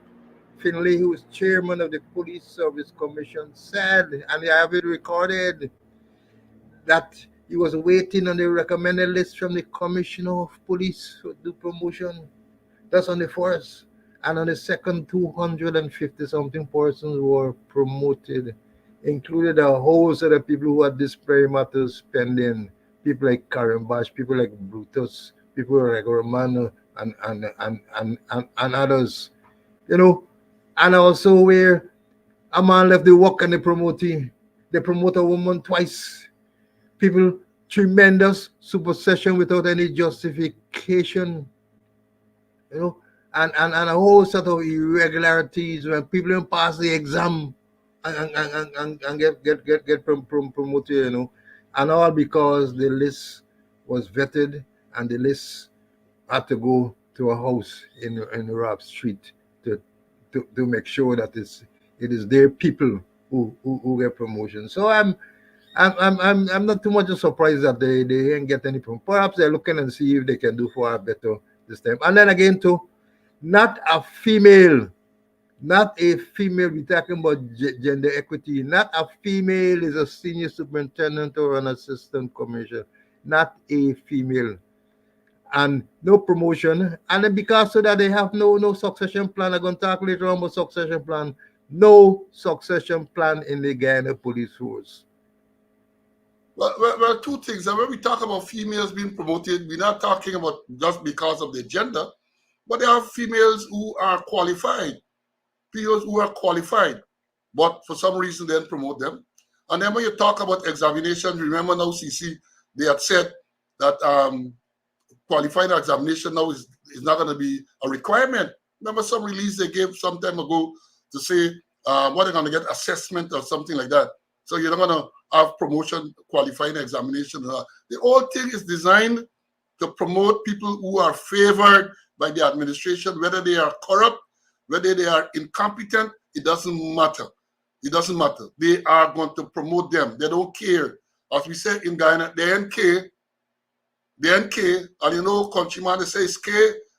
Finlay, who was chairman of the Police Service Commission, said, and I have it recorded, that he was waiting on the recommended list from the Commissioner of Police to do promotion. That's on the first. And on the second, 250 something persons were promoted, included a whole set of people who had disciplinary matters pending. People like Karen Bash, people like Brutus, people like Romano, and others. And also where a man left the work and they promote a woman twice. People, tremendous supersession without any justification, and a whole set of irregularities when people don't pass the exam and get promoted, and all because the list was vetted and the list had to go to a house in Rap Street to make sure that it is their people who get promotion. So I'm not too much surprised that they didn't get any promotion. Perhaps they're looking and see if they can do far better this time. And then again too, not a female, not a female. We're talking about gender equity. Not a female is a senior superintendent or an assistant commissioner. Not a female. And no promotion. And then because of that, they have no succession plan. I'm going to talk later on about succession plan. No succession plan in the Guyana police force. Well, two things. And when we talk about females being promoted, we're not talking about just because of their gender, but there are females who are qualified, females who are qualified, but for some reason they don't promote them. And then when you talk about examination, remember now, CC, they had said that qualifying examination now is not going to be a requirement. Remember some release they gave some time ago to say what they're going to get assessment or something like that. So you're not going to have promotion qualifying examination. The whole thing is designed to promote people who are favored by the administration, whether they are corrupt, whether they are incompetent, it doesn't matter. It doesn't matter. They are going to promote them. They don't care. As we say in Guyana, they don't care. And you know, countryman, they say it's K,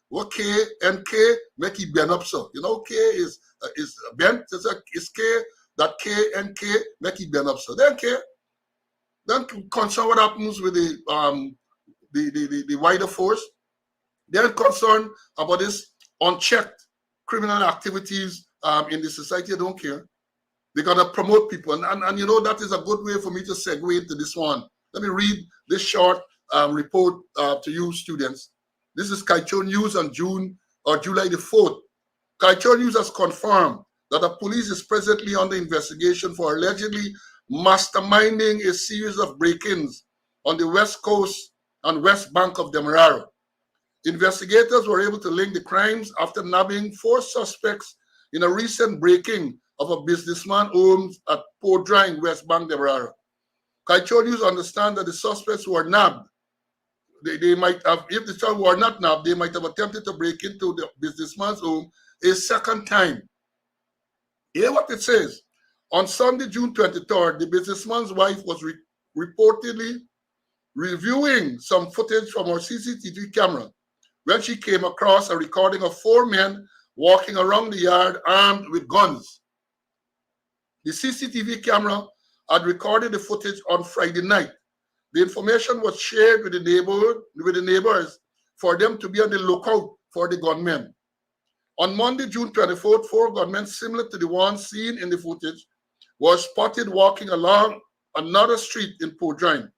what K, and K, make it bend up so. You know, K is bent, it's K, that K and K, make it bend up so. They don't care. Then concern what happens with the wider force. They're concerned about this unchecked criminal activities in the society. They don't care. They're going to promote people. And you know, that is a good way for me to segue into this one. Let me read this short report to you students. This is Kaicho News on July the 4th. Kaicho News has confirmed that the police is presently under investigation for allegedly masterminding a series of break-ins on the west coast and west bank of Demerara. Investigators were able to link the crimes after nabbing 4 suspects in a recent breaking of a businessman's home at Port Drying, West Bank, Demerara. Kaicho News understand that the suspects who were nabbed, they might have, if the child were not nabbed, they might have attempted to break into the businessman's home a second time. Hear what it says. On Sunday, June 23rd, the businessman's wife was reportedly reviewing some footage from her CCTV camera when she came across a recording of 4 men walking around the yard armed with guns. The CCTV camera had recorded the footage on Friday night. The information was shared with the neighbors for them to be on the lookout for the gunmen. On Monday, June 24th, 4 gunmen similar to the ones seen in the footage were spotted walking along another street in Port Drying.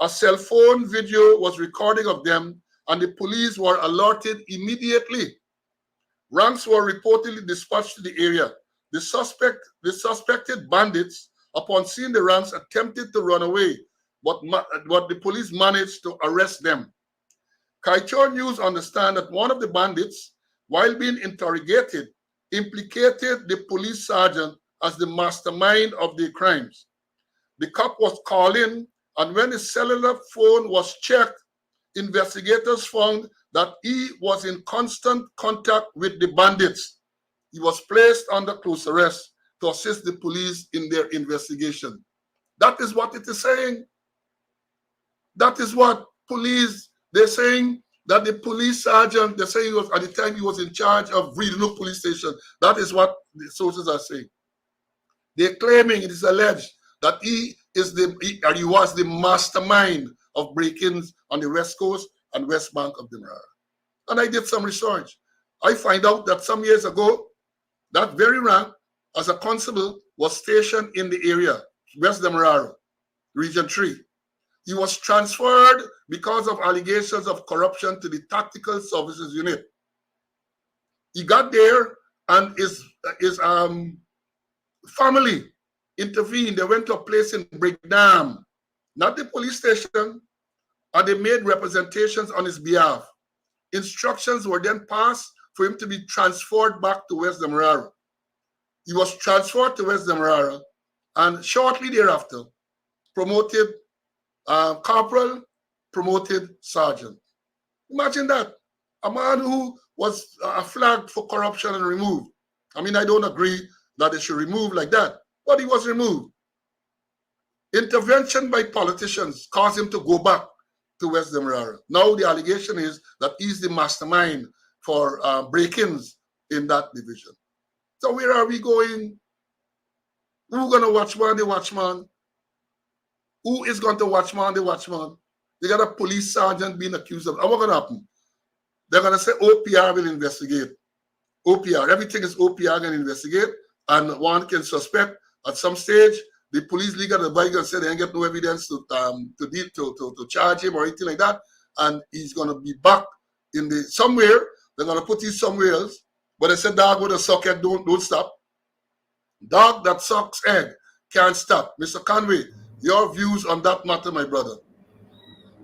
A cell phone video was recording of them, and the police were alerted immediately. Ranks were reportedly dispatched to the area. The suspected bandits, upon seeing the ranks, attempted to run away, but the police managed to arrest them. Kaicho News understand that one of the bandits, while being interrogated, implicated the police sergeant as the mastermind of the crimes. The cop was called in, and when his cellular phone was checked, investigators found that he was in constant contact with the bandits. He was placed under close arrest to assist the police in their investigation. That is what it is saying. That is what police, they're saying that the police sergeant, they're saying he was, at the time he was in charge of Reedlook police station. That is what the sources are saying. They're claiming, it is alleged, that he was the mastermind of break-ins on the west coast and west bank of Demerara. And I did some research. I find out that some years ago, that very rank, as a constable, was stationed in the area, West Demerara, Region 3. He was transferred because of allegations of corruption to the Tactical Services Unit. He got there, and his family intervened. They went to a place in Brigham, not the police station, and they made representations on his behalf. Instructions were then passed for him to be transferred back to West Demerara. He was transferred to West Demerara, and shortly thereafter, promoted corporal, promoted sergeant. Imagine that. A man who was flagged for corruption and removed. I mean, I don't agree that they should remove like that, but he was removed. Intervention by politicians caused him to go back to West Demerara. Now the allegation is that he's the mastermind for break-ins in that division. So where are we going? Who's going to watchman the watchman? Who is going to watchman the watchman? They got a police sergeant being accused of. And what's going to happen? They're going to say OPR will investigate. OPR, everything is OPR going to investigate, and one can suspect at some stage the police legal advisor and say they ain't get no evidence to charge him or anything like that, and he's going to be back in the somewhere. They're going to put him somewhere else. But they said dog with a suck egg don't stop. Dog that sucks egg can't stop. Mr. Conway, your views on that matter, my brother?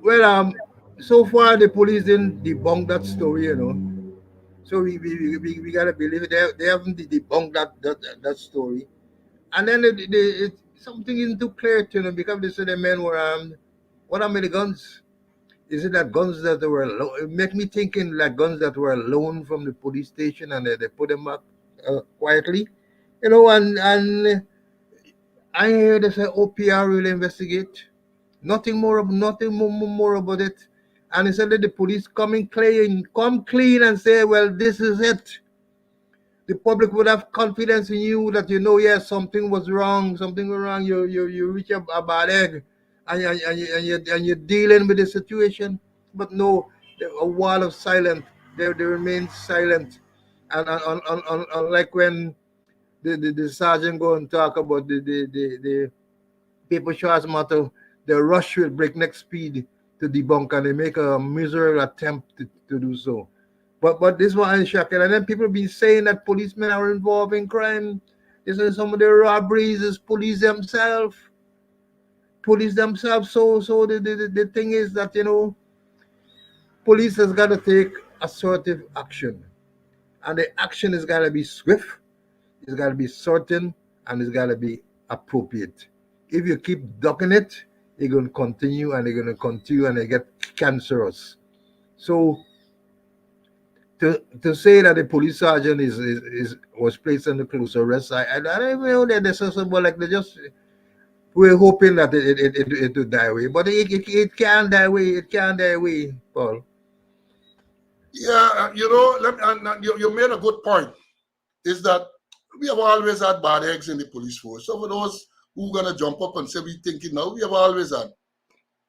Well, so far the police didn't debunk that story, you know. So we gotta believe it. They haven't debunked that story. And then something isn't too clear to them because they said the men were armed. What are the guns? Is it that guns that were it make me thinking like guns that were loaned from the police station and they put them up quietly, you know? And I heard they say OPR will investigate. Nothing more about it. And instead of the police come clean and say, well, this is it. The public would have confidence in you that you know, yes, something was wrong. You reach a bad egg, and you're dealing with the situation. But no, a wall of silence. They remain silent, and unlike when the sergeant go and talk about the paper charge matter, they rush with breakneck speed to debunk, and they make a miserable attempt to do so. But this one is shocking. And then people be saying that policemen are involved in crime. They say some of the robberies is police themselves. So the thing is that, you know, police has got to take assertive action. And the action has got to be swift, it's got to be certain, and it's got to be appropriate. If you keep ducking it, you're going to continue and you're going to continue and they get cancerous. So to say that the police sergeant was placed under close arrest, I don't even know that there's something like they just we're hoping that it will die away, but it can't die away. It can't die away, Paul. Yeah, you know, you made a good point. Is that we have always had bad eggs in the police force. So for those who are gonna jump up and say we thinking now, we have always had.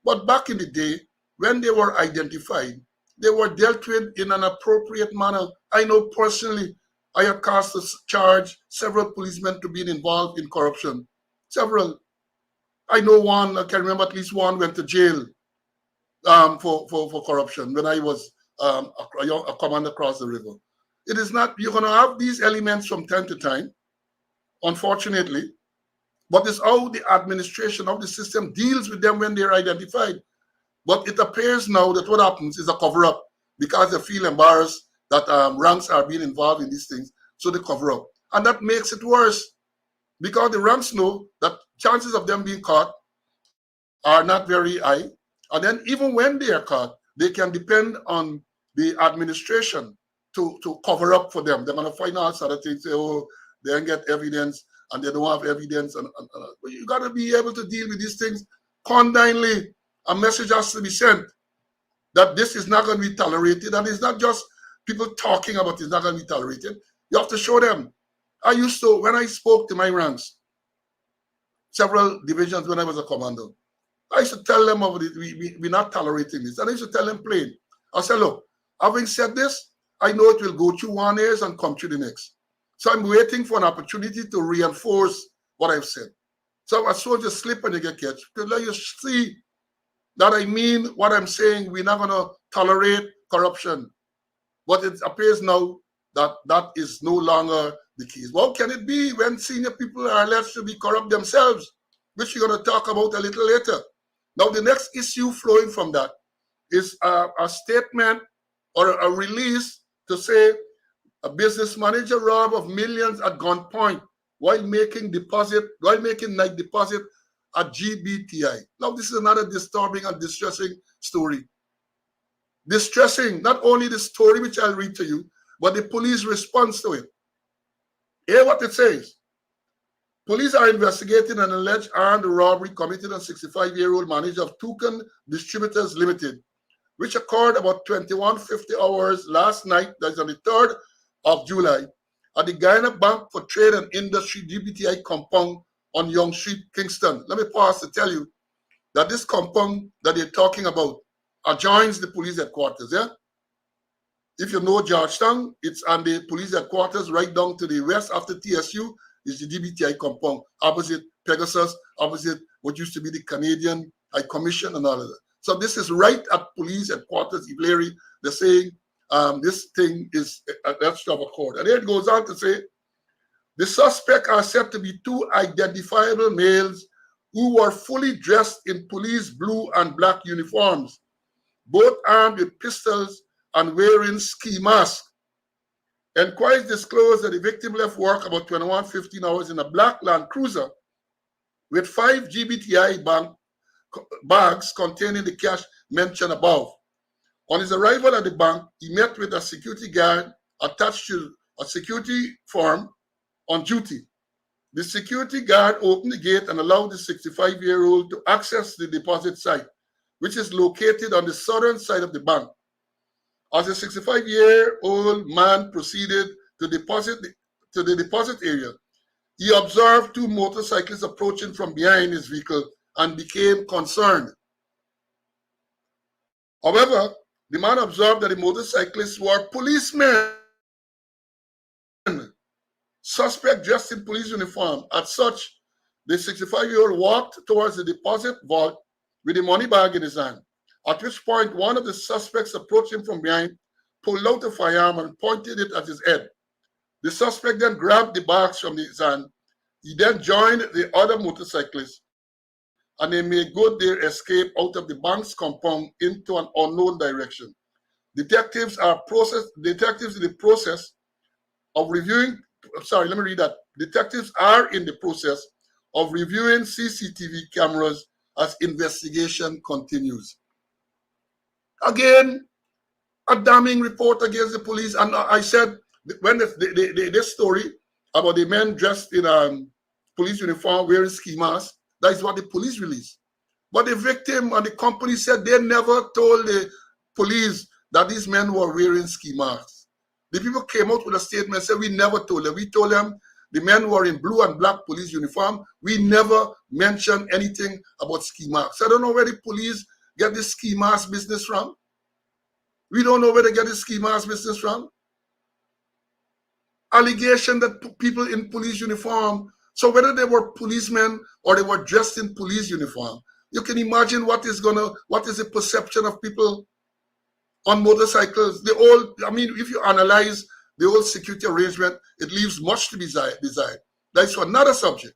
But back in the day, when they were identified, they were dealt with in an appropriate manner. I know personally, I had cast a charge several policemen to being involved in corruption. Several. I know one, I can remember at least one went to jail for corruption when I was a commander across the river. It is not, you're going to have these elements from time to time, unfortunately, but it's how the administration of the system deals with them when they're identified. But it appears now that what happens is a cover-up because they feel embarrassed that ranks are being involved in these things, so they cover up. And that makes it worse because the ranks know that chances of them being caught are not very high. And then even when they are caught, they can depend on the administration to cover up for them. They're going to find out sort of things, say, oh, they don't get evidence and they don't have evidence. But you got to be able to deal with these things condignly. A message has to be sent that this is not going to be tolerated. And it's not just people talking about it's not going to be tolerated. You have to show them. I used to, when I spoke to my ranks, several divisions when I was a commander, I used to tell them, we're not tolerating this. And I used to tell them plain. I said, look, having said this, I know it will go through one ears and come through the next. So I'm waiting for an opportunity to reinforce what I've said. So as soon as you slip and you get catch, to let you see that I mean what I'm saying. We're not going to tolerate corruption. But it appears now that that is no longer the case. Well, can it be when senior people are alleged to be corrupt themselves, which we're going to talk about a little later? Now, the next issue flowing from that is a statement or a release to say a business manager robbed of millions at gunpoint while making night deposit at GBTI. Now, this is another disturbing and distressing story. Distressing, not only the story which I'll read to you, but the police response to it. Hear what it says. Police are investigating an alleged armed robbery committed on 65-year-old manager of Toucan Distributors Limited, which occurred about 21:50 hours last night, that's on the 3rd of July, at the Guyana Bank for Trade and Industry GBTI compound on Young Street, Kingston. Let me pause to tell you that this compound that they're talking about adjoins the police headquarters, yeah? If you know Georgetown, it's on the police headquarters right down to the west after TSU is the GBTI compound, opposite Pegasus, opposite what used to be the Canadian High Commission and all of that. So this is right at police headquarters, Ivlery. They're saying this thing is that stuff occurred. And then it goes on to say, the suspects are said to be two identifiable males who were fully dressed in police blue and black uniforms, both armed with pistols and wearing ski masks. Enquiries disclosed that the victim left work about 21:15 hours in a black Land Cruiser with 5 GBTI bags containing the cash mentioned above. On his arrival at the bank, he met with a security guard attached to a security firm on duty. The security guard opened the gate and allowed the 65-year-old to access the deposit site, which is located on the southern side of the bank. As the 65-year-old man proceeded to the deposit area, he observed 2 motorcyclists approaching from behind his vehicle and became concerned. However, the man observed that the motorcyclists were policemen, suspect dressed in police uniform. As such, the 65-year-old walked towards the deposit vault with the money bag in his hand, at which point one of the suspects approached him from behind, pulled out a firearm and pointed it at his head. The suspect then grabbed the bags from his hand. He then joined the other motorcyclists and they made good their escape out of the bank's compound into an unknown direction. Detectives in the process of reviewing, Detectives are in the process of reviewing CCTV cameras as investigation continues. Again, a damning report against the police. And I said, when this story about the men dressed in police uniform wearing ski masks, that is what the police released. But the victim and the company said they never told the police that these men were wearing ski masks. The people came out with a statement and said, we never told them. We told them the men were in blue and black police uniform. We never mentioned anything about ski masks. I don't know where the police get this ski mask business from. We don't know where they get this ski mask business from. Allegation that people in police uniform, so whether they were policemen or they were dressed in police uniform, you can imagine what is the perception of people on motorcycles. If you analyze the whole security arrangement, it leaves much to be desired. That's for another subject.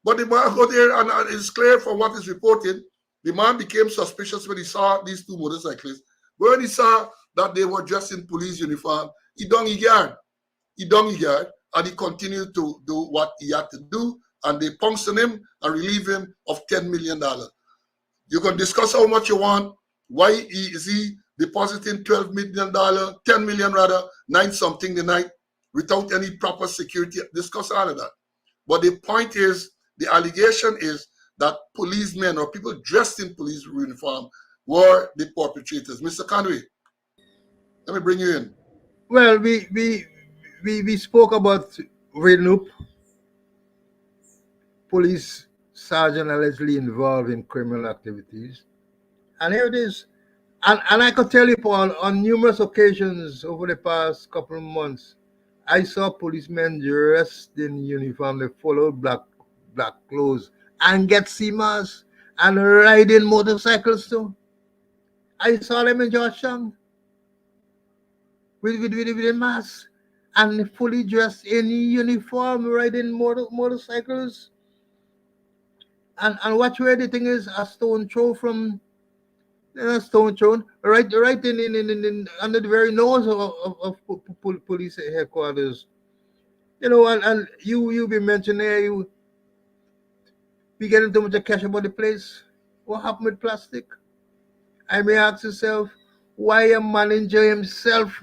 But the man go there and it's clear from what is reported, the man became suspicious when he saw these 2 motorcyclists. When he saw that they were dressed in police uniform, he dung his yard. And he continued to do what he had to do, and they punctured him and relieved him of $10 million. You can discuss how much you want. Why is he depositing $10 million rather, 9-something the night, without any proper security? Discuss all of that. But the point is, the allegation is that policemen or people dressed in police uniform were the perpetrators. Mr. Conway, let me bring you in. Well, we spoke about Renup, police sergeant allegedly involved in criminal activities. And here it is. And I could tell you, Paul, on numerous occasions over the past couple of months, I saw policemen dressed in uniform, they follow black clothes, and get CMAs and riding motorcycles too. I saw them in Georgetown with a mask and fully dressed in uniform, riding motorcycles. And what where the thing is, a stone throw from stone thrown right in under the very nose of police headquarters. And you be mentioning there, we getting too much cash about the place. What happened with plastic? I may ask yourself, why a manager himself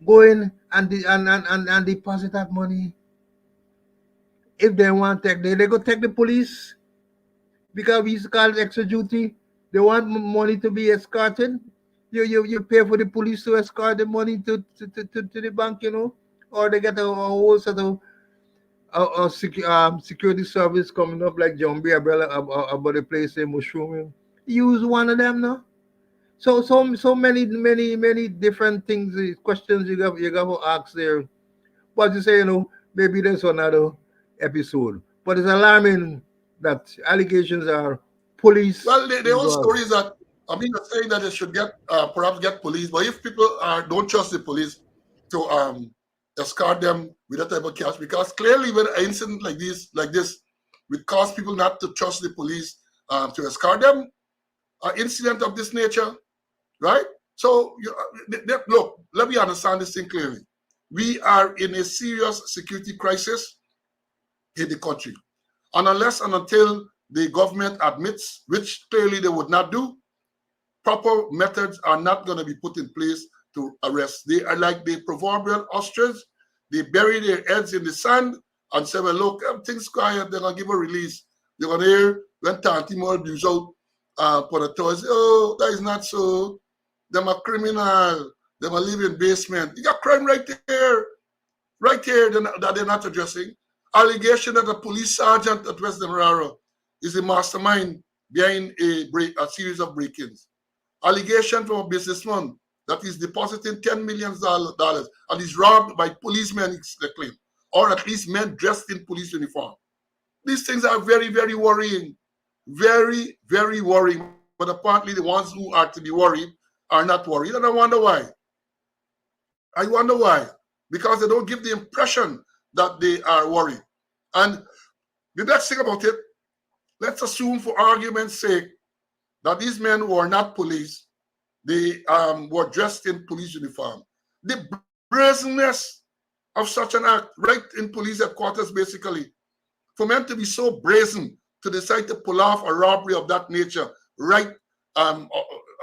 going and deposit that money? If they want to take, they go take the police, because we used to call it extra duty. They want money to be escorted. You pay for the police to escort the money to the bank, or they get a whole sort of security service coming up like Zombie Umbrella about the place in Mushroom. Use one of them now. So many different things, questions you got to ask there. But you say, maybe there's another episode. But it's alarming that allegations are police Well, the whole involved. story is that I mean, they're saying that they should get perhaps get police, but if people don't trust the police to escort them with that type of cash, because clearly when an incident like this would cause people not to trust the police to escort them, an incident of this nature, right? So look, let me understand this thing clearly. We are in a serious security crisis in the country, and unless and until the government admits, which clearly they would not do, proper methods are not going to be put in place to arrest. They are like the proverbial ostrich. They bury their heads in the sand and say, well, look, everything's quiet. They're going to give a release. They're going to hear when Tanti Mordu's out for the toys. Oh, that is not so. Them a criminal. Them a live in basement. You got crime right here that they're not addressing. Allegation that a police sergeant at West Demerara is the mastermind behind a series of break-ins. Allegation from a businessman that is depositing $10 million and is robbed by policemen, they claim, or at least men dressed in police uniform. These things are very, very worrying. Very, very worrying. But apparently the ones who are to be worried are not worried. And I wonder why. Because they don't give the impression that they are worried. And the next thing about it, let's assume for argument's sake that these men were not police. They were dressed in police uniform. The brazenness of such an act, right in police headquarters, basically, for men to be so brazen to decide to pull off a robbery of that nature right on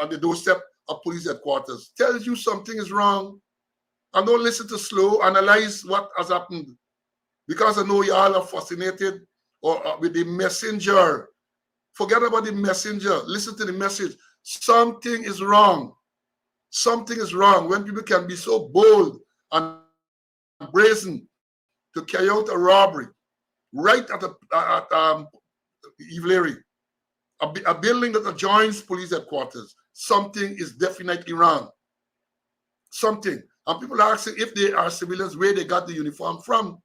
the doorstep of police headquarters, tells you something is wrong. And don't listen to slow, analyze what has happened. Because I know you all are fascinated with the messenger. Forget about the messenger. Listen to the message. Something is wrong. Something is wrong when people can be so bold and brazen to carry out a robbery right at Evelary, a building that adjoins police headquarters. Something is definitely wrong. Something. And people are asking if they are civilians, where they got the uniform from.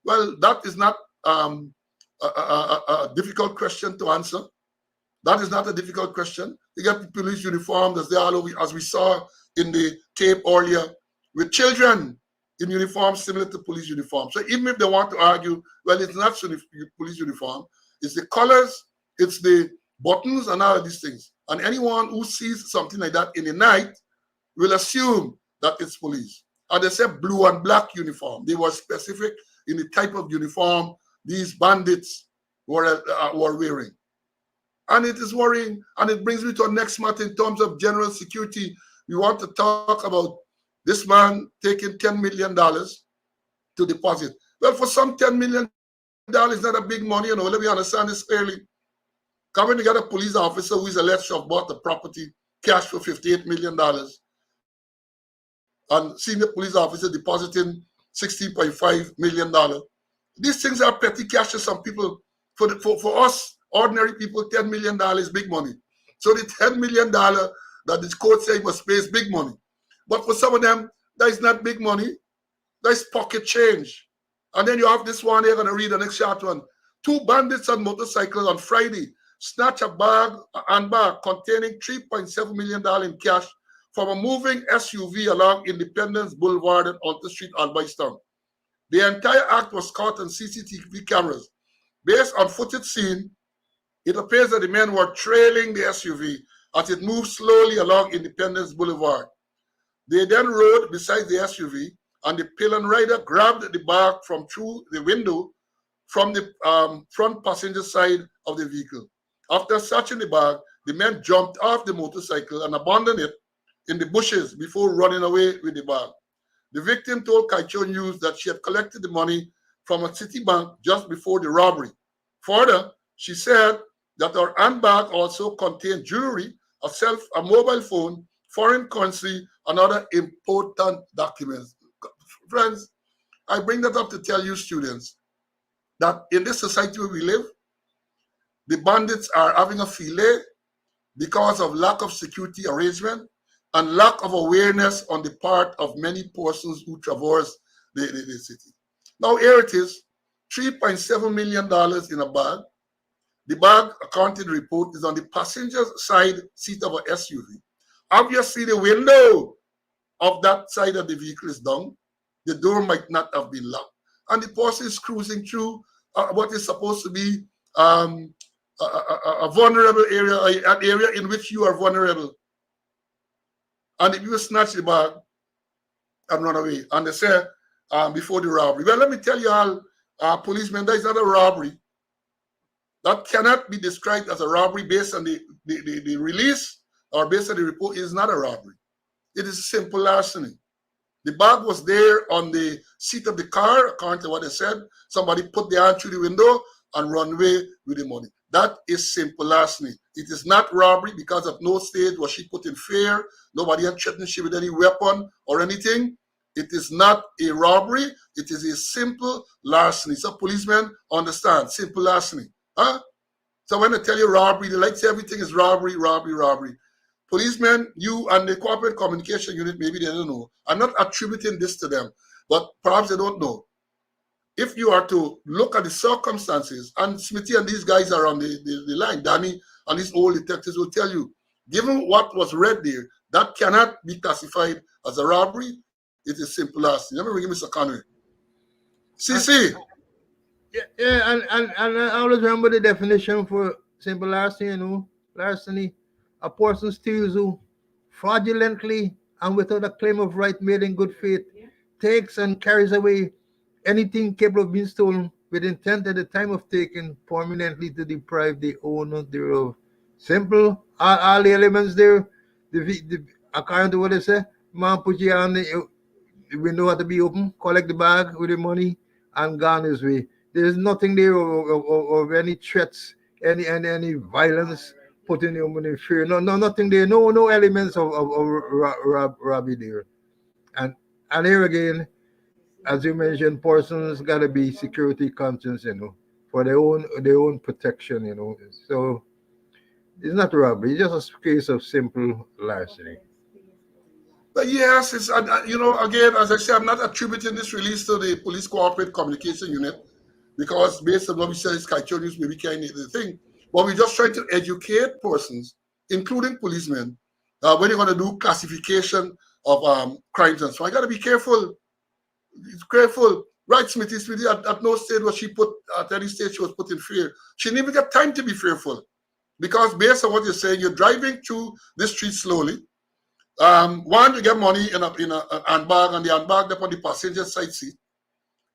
Well, that is not a difficult question to answer. That is not a difficult question. You get the police uniform that's there all over, as we saw in the tape earlier, with children in uniform similar to police uniform. So even if they want to argue, well, it's not police uniform, it's the colors, it's the buttons and all of these things. And anyone who sees something like that in the night will assume that it's police. And they said blue and black uniform. They were specific in the type of uniform these bandits were wearing. And it is worrying. And it brings me to our next matter in terms of general security. We want to talk about this man taking $10 million to deposit. Well, for some, $10 million is not a big money. Let me understand this clearly. Coming to get a police officer who is alleged to have bought the property cash for $58 million, and senior police officer depositing $16.5 million. These things are petty cash to some people. For us, ordinary people, $10 million is big money. So the $10 million that the court said must pay is big money. But for some of them, that is not big money. That is pocket change. And then you have this one here, I'm going to read the next short one. Two bandits on motorcycles on Friday snatch a handbag containing $3.7 million in cash from a moving SUV along Independence Boulevard and Alta Street, Albaistown. The entire act was caught on CCTV cameras. Based on footage seen, it appears that the men were trailing the SUV as it moved slowly along Independence Boulevard. They then rode beside the SUV, and the pillion rider grabbed the bag from through the window from the front passenger side of the vehicle. After searching the bag, the men jumped off the motorcycle and abandoned it in the bushes before running away with the bag. The victim told Kaicho News that she had collected the money from a city bank just before the robbery. Further, she said that our handbag also contained jewelry, a mobile phone, foreign currency, and other important documents. Friends, I bring that up to tell you students that in this society where we live, the bandits are having a filet because of lack of security arrangement and lack of awareness on the part of many persons who traverse the city. Now here it is, $3.7 million in a bag. The bag, according to the report, is on the passenger side seat of a SUV. Obviously, the window of that side of the vehicle is down. The door might not have been locked. And the person is cruising through what is supposed to be a vulnerable area, an area in which you are vulnerable. And if you snatch the bag and run away, and they say before the robbery, well, let me tell you all, policemen, that is not a robbery. That cannot be described as a robbery based on the release or based on the report. It is not a robbery. It is a simple larceny. The bag was there on the seat of the car, according to what they said. Somebody put their hand through the window and run away with the money. That is simple larceny. It is not robbery because at no stage was she put in fear. Nobody had threatened she with any weapon or anything. It is not a robbery. It is a simple larceny. So policemen understand, simple larceny. Huh? So when I tell you robbery, they like to say everything is robbery, robbery, robbery. Policemen, you and the corporate communication unit, maybe they don't know. I'm not attributing this to them, but perhaps they don't know. If you are to look at the circumstances, and Smithy and these guys are on the line, Danny and these old detectives will tell you, given what was read there, that cannot be classified as a robbery. It is simple as. Let me bring Mr. Conway. CC. Yeah, and I always remember the definition for simple larceny, larceny. A person steals who fraudulently and without a claim of right made in good faith, takes and carries away anything capable of being stolen with intent at the time of taking permanently to deprive the owner thereof. Simple, all the elements there, according to what they say, man put you on the window had to be open, collect the bag with the money, and gone his way. There's nothing there of any threats, any violence, putting him in fear. No, nothing there. No elements of robbery there. And here again, as you mentioned, persons got to be security conscious, for their own protection, So it's not robbery. It's just a case of simple larceny. But yes, it's again, as I say, I'm not attributing this release to the police corporate communication unit because based on what we said, it's cartoonish, maybe kind of the thing. But we're just trying to educate persons, including policemen, when you're going to do classification of crimes and so on. I got to be careful. It's careful. Right, Smithy, at no stage was she put, at any stage she was put in fear. She didn't even get time to be fearful because based on what you're saying, you're driving through the street slowly. One, you get money in a handbag, and the handbag up on the passenger side seat,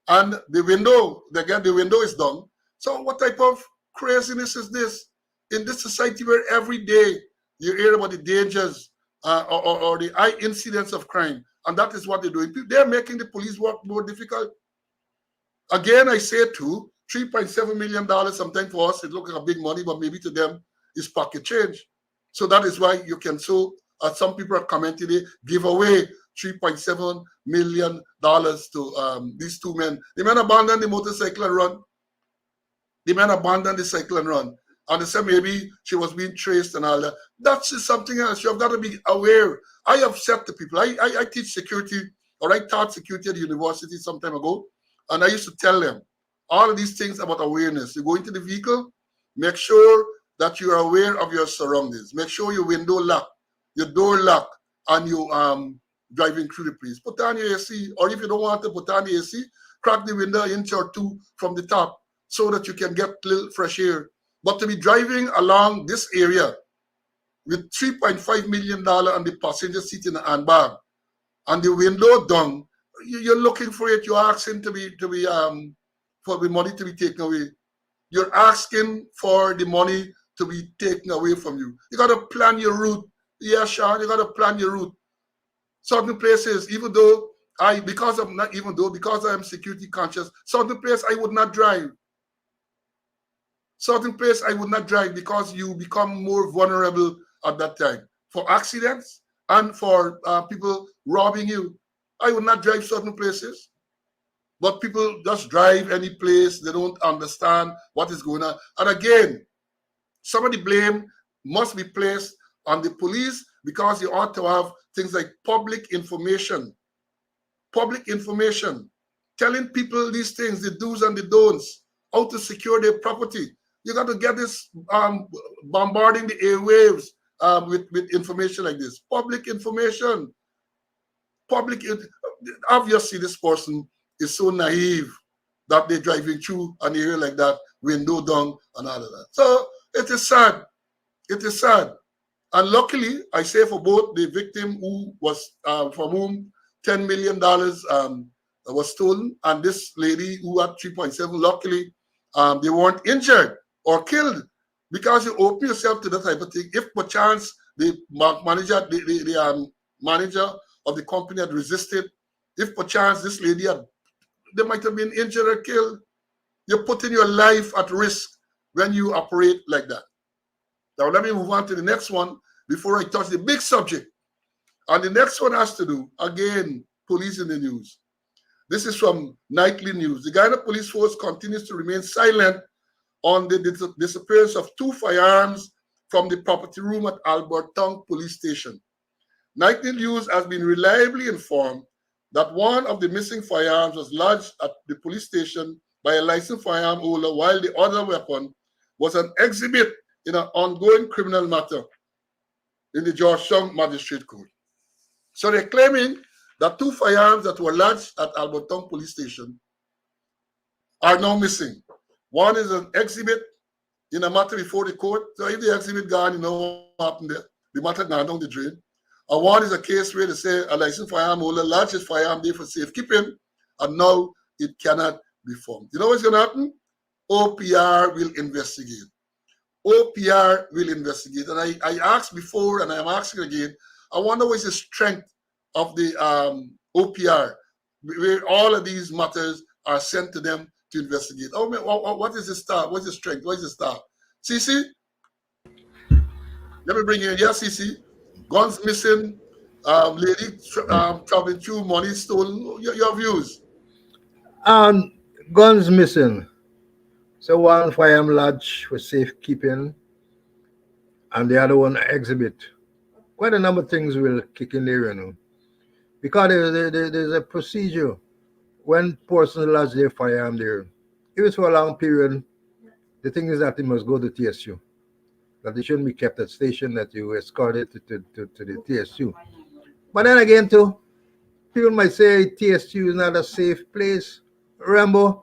and the window is down. So what type of craziness is this in this society where every day you hear about the dangers or the high incidence of crime, and that is what they're doing. They're making the police work more difficult. Again, I say too, $3.7 million. Sometimes for us it looks like a big money, but maybe to them it's pocket change. So that is why you can some people are commenting, they give away $3.7 million to these two men. The men abandoned the motorcycle and run. The men abandoned the cycle and run. And they said maybe she was being traced and all that. That's just something else. You have got to be aware. I have said to people, I teach security, or I taught security at the university some time ago, and I used to tell them all of these things about awareness. You go into the vehicle, make sure that you are aware of your surroundings. Make sure your window locked, your door locked, and you driving through the place. Put on your AC, or if you don't want to put on the AC, crack the window an inch or two from the top so that you can get a little fresh air. But to be driving along this area with $3.5 million on the passenger seat in the handbag and the window down, you're looking for it. You're asking for the money to be taken away. You're asking for the money to be taken away from you. You got to plan your route. Yeah, Sean, you got to plan your route. Certain places, because I am security conscious, certain places I would not drive. Certain place I would not drive because you become more vulnerable at that time for accidents and for people robbing you. I would not drive certain places, but people just drive any place. They don't understand what is going on. And again, some of the blame must be placed on the police because you ought to have things like public information, telling people these things, the do's and the don'ts, how to secure their property. You got to get this bombarding the airwaves with information like this. Public information. Public. Obviously, this person is so naive that they're driving through an area like that, window down, and all of that. So it is sad. It is sad. And luckily, I say for both the victim who was from whom $10 million was stolen, and this lady who had 3.7, luckily, they weren't injured or killed because you open yourself to that type of thing. If perchance the manager of the company had resisted, if perchance this lady had, they might have been injured or killed. You're putting your life at risk when you operate like that. Now, let me move on to the next one before I touch the big subject. And the next one has to do, again, police in the news. This is from Nightly News. The Guyana Police Force continues to remain silent on the disappearance of 2 firearms from the property room at Alberton Police Station. Nightly News has been reliably informed that one of the missing firearms was lodged at the police station by a licensed firearm owner, while the other weapon was an exhibit in an ongoing criminal matter in the Georgetown Magistrate Court. So they're claiming that 2 firearms that were lodged at Alberton Police Station are now missing. One is an exhibit in a matter before the court. So if the exhibit gone, you know what happened there. The matter gone down the drain. And one is a case where they say a licensed firearm holder lodged his firearm there for safekeeping, and now it cannot be formed. You know what's going to happen? OPR will investigate. OPR will investigate. And I asked before, and I'm asking again, I wonder what is the strength of the OPR, where all of these matters are sent to them to investigate. Oh, man, what is the staff? What's the strength? What is the staff? CC? Let me bring you in. Yeah, CC. Guns missing, lady traveling through, money stolen. Your views. And guns missing. So one firearm lodge for safekeeping, and the other one exhibit. Quite a number of things will kick in there, because there's a procedure when person lodge their firearm there. If it's for a long period, the thing is that they must go to TSU. That they shouldn't be kept at station, that you escorted to the TSU. But then again, too, people might say TSU is not a safe place. Remember,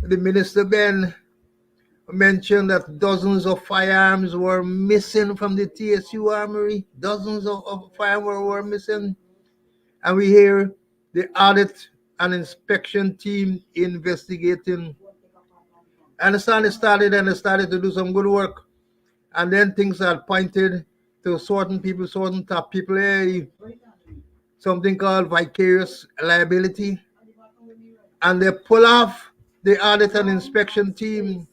the Minister Ben mentioned that dozens of firearms were missing from the TSU armory. Dozens of firearms were missing. And we hear the audit and inspection team investigating. And they started to do some good work. And then things are pointed to certain people, certain top people. Hey, something called vicarious liability. And they pull off the audit and inspection team.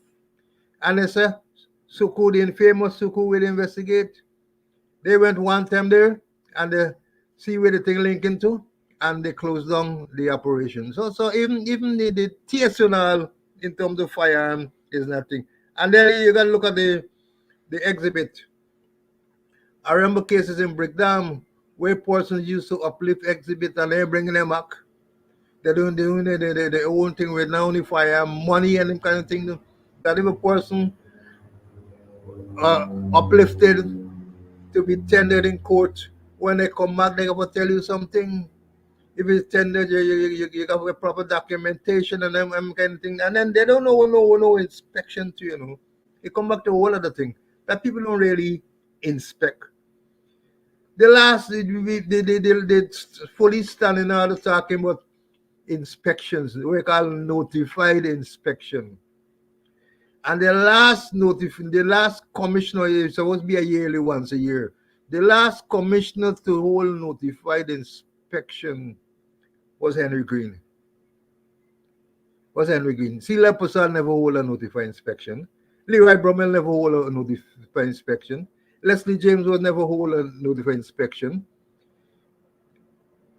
And they say, Suku, the infamous Suku, will investigate. They went one time there and they see where the thing linking to, and they closed down the operation. So even the TSNL in terms of firearm is nothing. And then you gotta look at the exhibit. I remember cases in Brickdam where persons used to uplift exhibit and they're bringing them back. They're doing their own thing with not only firearm, money and them kind of thing. That if a person uplifted to be tendered in court, when they come back, they going to tell you something. If it's tendered, you got a proper documentation and them kind of thing. And then they don't know no inspection to, They come back to a whole other thing that people don't really inspect. The last, they fully standing out talking about inspections. We call notified inspection. And the last commissioner is supposed to be a yearly once a year. The last commissioner to hold notified inspection was Henry Green. Sea Leopard never hold a notified inspection. Leroy Brummel never hold a notice for inspection. Leslie James was never hold a notice for inspection.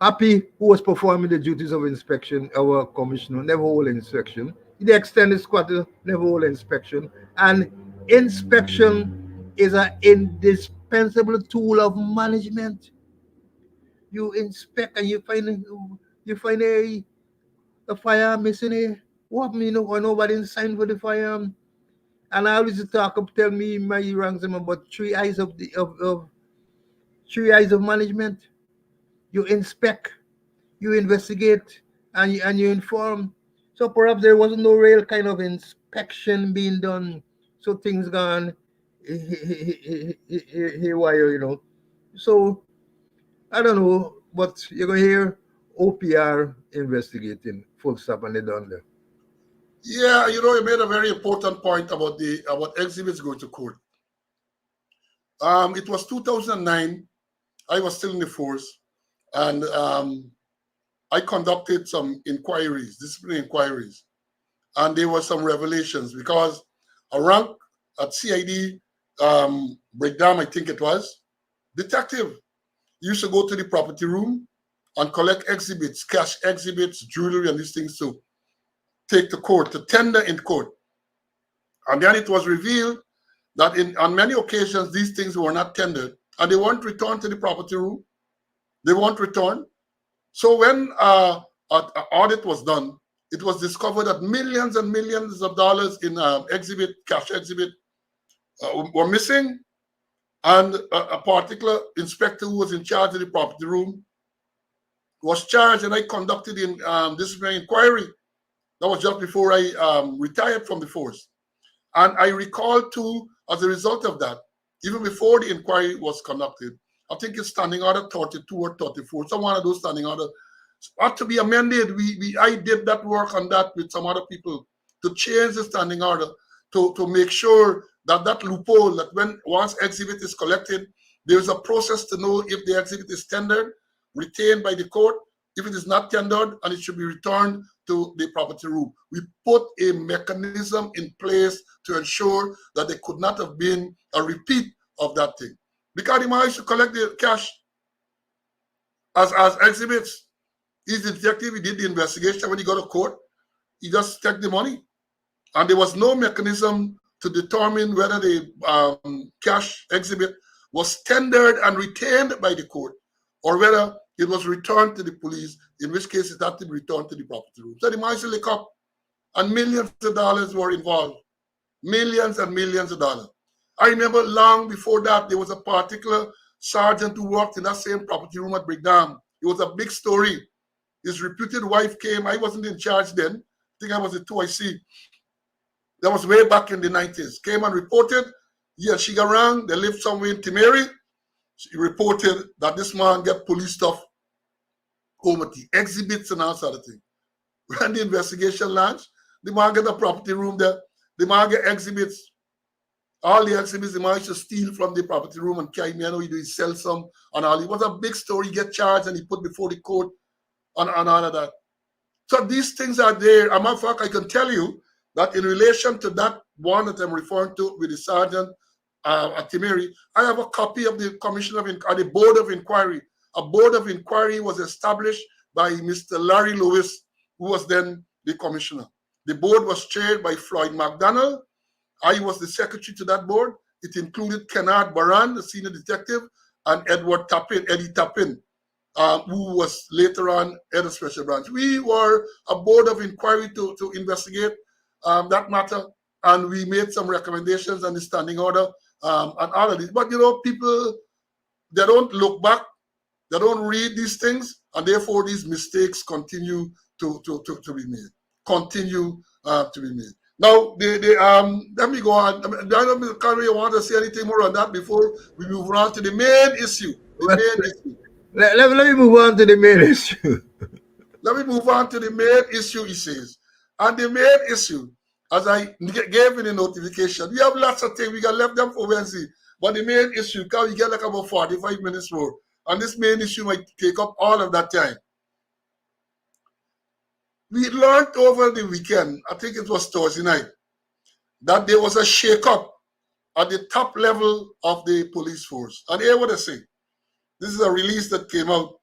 Happy, who was performing the duties of inspection, our commissioner, never hold inspection. The extended squatter never hold inspection. And inspection is an indispensable tool of management. You inspect and you find a firearm missing here. What me know or nobody signed for the firearm. And I always talk up tell me my ranks them about three eyes of three eyes of management. You inspect, you investigate, and you inform. So perhaps there was no real kind of inspection being done. So things gone haywire, So I don't know, but you're gonna hear OPR investigating full stop and they done there. Yeah, you made a very important point about exhibits going to court. It was 2009. I was still in the force, and I conducted some inquiries, disciplinary inquiries, and there were some revelations because a rank at CID breakdown, I think it was, detective used to go to the property room and collect exhibits, cash exhibits, jewelry, and these things to take to court, to tender in court. And then it was revealed that on many occasions, these things were not tendered and they weren't returned to the property room. They weren't returned. So when an audit was done, it was discovered that millions and millions of dollars in cash exhibit were missing. And a particular inspector who was in charge of the property room was charged, and I conducted disciplinary inquiry. That was just before I retired from the force. And I recall too, as a result of that, even before the inquiry was conducted, I think it's standing order 32 or 34, some one of those standing order ought to be amended. I did that work on that with some other people to change the standing order to make sure that loophole, that once exhibit is collected, there's a process to know if the exhibit is tendered, retained by the court, if it is not tendered, and it should be returned to the property room. We put a mechanism in place to ensure that there could not have been a repeat of that thing. Because the man used to collect the cash as exhibits. He's the detective, he did the investigation. When he got to court, he just took the money. And there was no mechanism to determine whether the cash exhibit was tendered and retained by the court or whether it was returned to the police, in which case it had to be returned to the property room. So the man used to lick up, and millions of dollars were involved. Millions and millions of dollars. I remember long before that, there was a particular sergeant who worked in that same property room at Brigham. It was a big story. His reputed wife came. I wasn't in charge then. I think I was a 2IC. That was way back in the 90s. Came and reported he and Shigarang, they lived somewhere in Timeri. She reported that this man get police stuff over the exhibits and all sort of thing. When the investigation launched, the man get a property room there. The man get exhibits. All the exhibits the man used to steal from the property room and carry me. I know he sell some and all. It was a big story. He get charged and he put before the court and all of that. So these things are there. As a matter of fact, I can tell you that in relation to that one that I'm referring to with the sergeant at Timeri, I have a copy of the the Board of Inquiry. A Board of Inquiry was established by Mr. Larry Lewis, who was then the commissioner. The board was chaired by Floyd McDonald. I was the secretary to that board. It included Kennard Baran, the senior detective, and Eddie Tapin, who was later on head of special branch. We were a board of inquiry to investigate that matter, and we made some recommendations on the standing order and all of this. But people, they don't look back, they don't read these things, and therefore these mistakes continue to be made. Continue to be made. Now, let me go on. I don't know, Mr. Conway, want to say anything more on that before we move on to the main issue. Let me move on to the main issue. Let me move on to the main issue, he says. And the main issue, as I gave in the notification, we have lots of things. We can left them for Wednesday. But the main issue, we get like about 45 minutes more. And this main issue might take up all of that time. We learned over the weekend, I think it was Thursday night, that there was a shakeup at the top level of the police force. And hear what I say. This is a release that came out,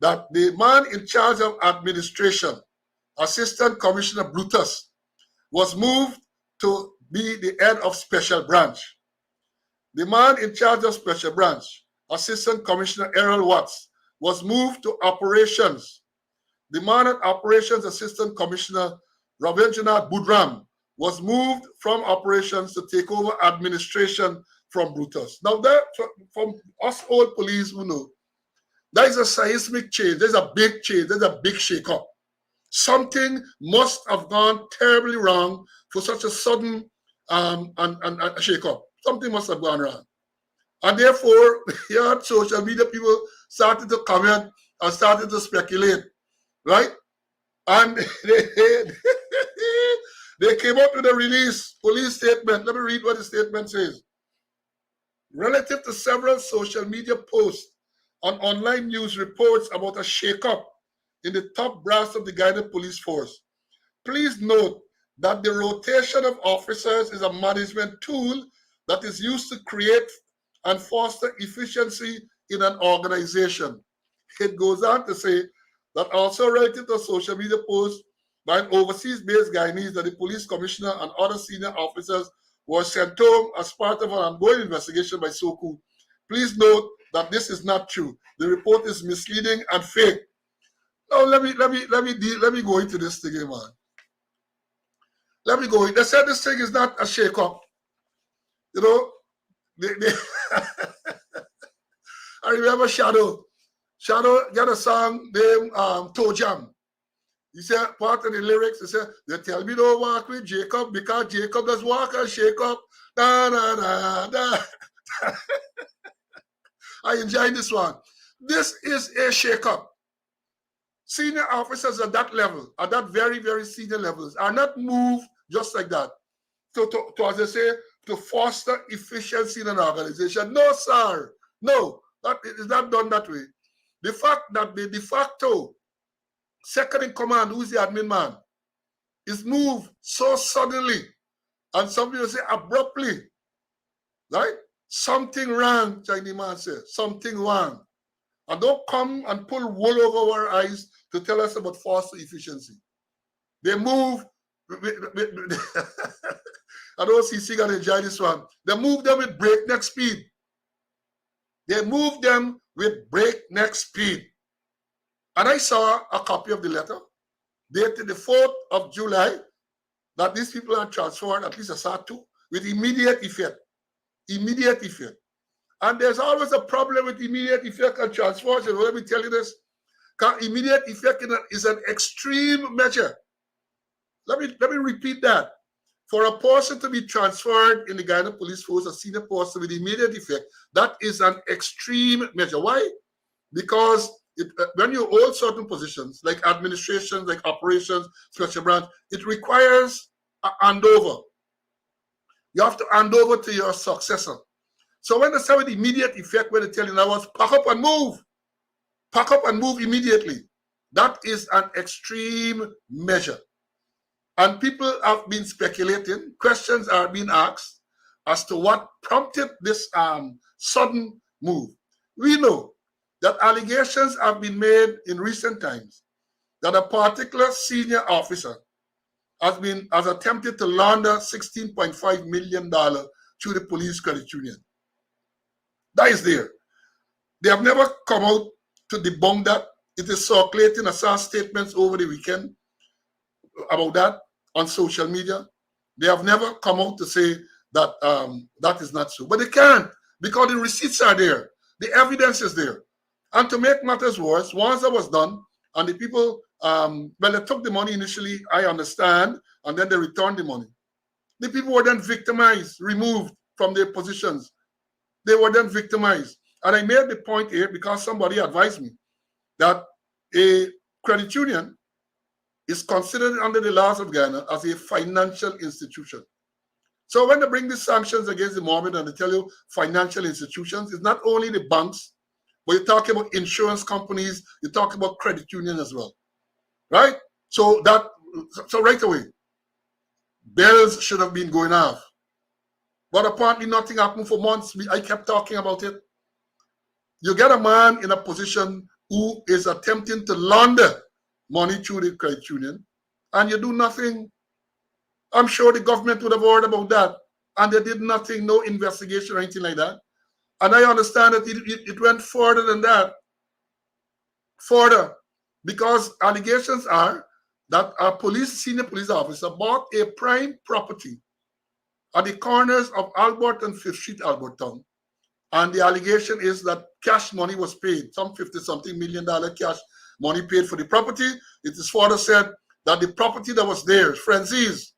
that the man in charge of administration, Assistant Commissioner Brutus, was moved to be the head of Special Branch. The man in charge of Special Branch, Assistant Commissioner Errol Watts, was moved to Operations. The man at Operations, Assistant Commissioner Ravindranath Budram, was moved from Operations to take over administration from Brutus. Now, that, from us old police who know, that is a seismic change. There's a big change. There's a big shake-up. Something must have gone terribly wrong for such a sudden and shake-up. Something must have gone wrong. And therefore, here social media people started to comment and started to speculate, right? And they came up with a police statement. Let me read what the statement says. Relative to several social media posts and online news reports about a shake-up in the top brass of the Guyana Police Force, please note that the rotation of officers is a management tool that is used to create and foster efficiency in an organization. It goes on to say that also relative to social media posts by an overseas-based Guyanese that the police commissioner and other senior officers were sent home as part of an ongoing investigation by SOCU. Please note that this is not true. The report is misleading and fake. Now let me go into this thing, man. Let me go. They said this thing is not a shake-up. You know, I remember Shadow. Shadow got a song named Toe Jam. He said, part of the lyrics, he said, they tell me don't walk with Jacob because Jacob does walk and shake up. Da, da, da, da. I enjoy this one. This is a shake-up. Senior officers at that level, at that very, very senior levels, are not moved just like that. To as I say, to foster efficiency in an organization. No, sir. No, that is not done that way. The fact that the de facto second in command, who is the admin man, is moved so suddenly, and some people say abruptly, right? Something wrong, Chinese man says. Something wrong. And don't come and pull wool over our eyes to tell us about foster efficiency. They move. I don't see CC gonna enjoy this one. They move them with breakneck speed. They move them with breakneck speed. And I saw a copy of the letter dated the 4th of July that these people are transferred, at least I saw two, with immediate effect. Immediate effect. And there's always a problem with immediate effect and transfers. And let me tell you this. Immediate effect is an extreme measure. Let me repeat that. For a person to be transferred in the Guyana Police Force, a senior person with immediate effect, that is an extreme measure. Why? Because when you hold certain positions, like administration, like operations, special branch, it requires a handover. You have to hand over to your successor. So when they say with immediate effect, when they tell you now, pack up and move. Pack up and move immediately. That is an extreme measure. And people have been speculating, questions are being asked as to what prompted this sudden move. We know that allegations have been made in recent times that a particular senior officer has attempted to launder $16.5 million through the police credit union. That is there. They have never come out to debunk that. It is circulating. I saw statements over the weekend about that on social media. They have never come out to say that that is not so. But they can't, because the receipts are there. The evidence is there. And to make matters worse, once that was done, and the people, well, they took the money initially, I understand, and then they returned the money. The people were then victimized, removed from their positions. They were then victimized. And I made the point here because somebody advised me that a credit union is considered under the laws of Ghana as a financial institution. So when they bring these sanctions against the Mohammed and they tell you financial institutions, it's not only the banks, but you're talking about insurance companies, you're talking about credit union as well, right? So right away, Bells should have been going off. But apparently nothing happened for months. I kept talking about it. You get a man in a position who is attempting to launder money through the credit union, and you do nothing. I'm sure the government would have heard about that, and they did nothing, no investigation or anything like that. And I understand that it went further than that. Further, because allegations are that a senior police officer bought a prime property at the corners of Albert and 5th Street, Albertown. And the allegation is that cash money was paid, some 50-something million cash money paid for the property. It is further said that the property that was there, Frenzies,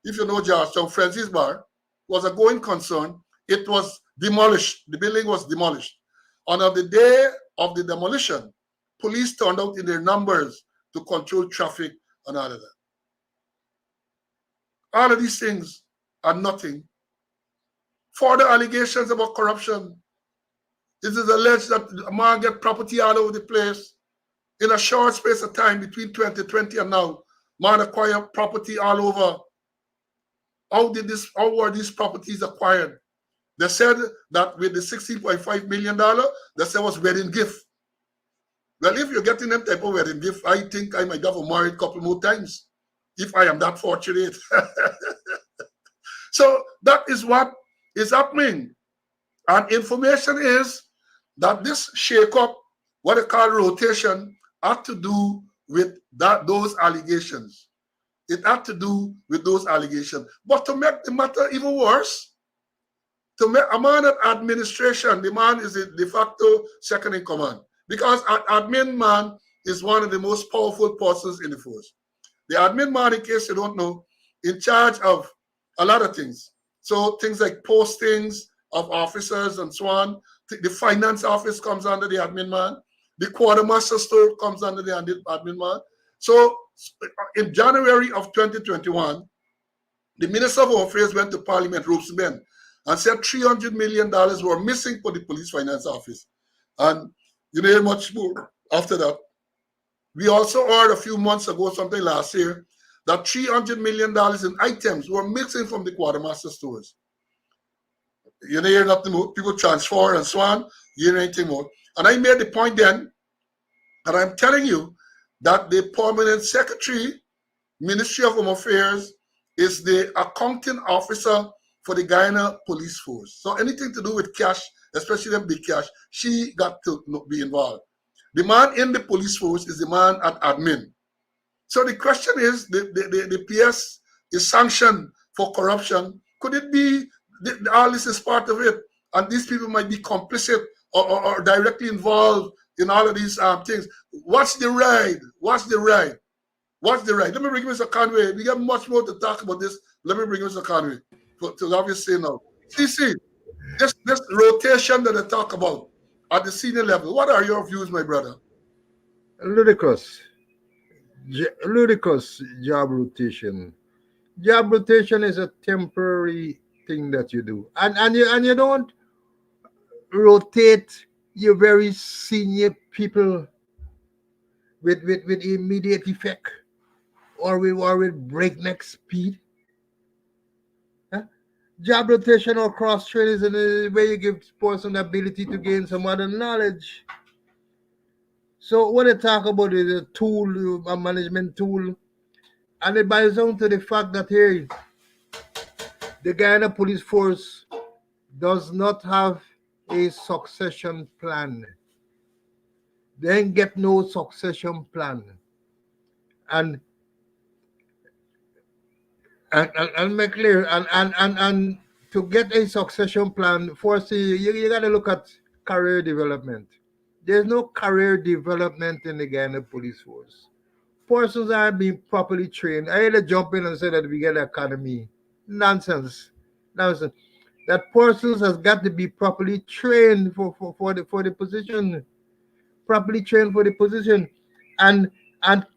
if you know Georgetown, Frenzies Bar, was a going concern. It was demolished. The building was demolished. On the day of the demolition, police turned out in their numbers to control traffic and all of that. All of these things are nothing. Further allegations about corruption. It is alleged that a man get property all over the place. In a short space of time between 2020 and now, man acquired property all over. How were these properties acquired? They said that with the $16.5 million, they said was wedding gift. Well, if you're getting them type of wedding gift, I think I might have married a couple more times if I am that fortunate. So that is what is happening. And information is that this shakeup, what they call rotation, had to do with those allegations. It had to do with those allegations. But to make the matter even worse, to make a man at administration, the man is the de facto second in command. Because an admin man is one of the most powerful persons in the force. The admin man, in case you don't know, in charge of a lot of things. So things like postings of officers and so on. The finance office comes under the admin man. The quartermaster store comes under the admin man. So in January of 2021, the Minister of Home Affairs went to Parliament, Roseman, and said $300 million were missing for the police finance office. And you know much more after that. We also heard a few months ago, something last year, that $300 million in items were missing from the quartermaster stores. You know, hear nothing more. People transfer and so on. You hear anything more. And I made the point then that I'm telling you that the permanent secretary, Ministry of Home Affairs, is the accounting officer for the Guyana Police Force. So anything to do with cash, especially them big cash, she got to be involved. The man in the police force is the man at admin. So the question is, the PS is sanctioned for corruption. Could it be all this is part of it, and these people might be complicit or directly involved in all of these things? What's the ride? What's the ride? What's the ride? Let me bring Mr. Conway. We got much more to talk about this. Let me bring Mr. Conway to obviously now. CC, this rotation that I talk about at the senior level, what are your views, my brother? Ludicrous. Ludicrous job rotation. Job rotation is a temporary thing that you do. And you don't rotate your very senior people with immediate effect or with breakneck speed. Huh? Job rotation or cross training is a way you give person the ability to gain some other knowledge. So what I talk about is a tool, a management tool, and it boils down to the fact that here the Guyana Police Force does not have a succession plan. They ain't get no succession plan. And and make clear and to get a succession plan, first you gotta look at career development. There's no career development in the Guyana Police Force. Persons aren't being properly trained. I had to jump in and say that we get an academy. Nonsense. Nonsense. That persons has got to be properly trained for the position. Properly trained for the position. And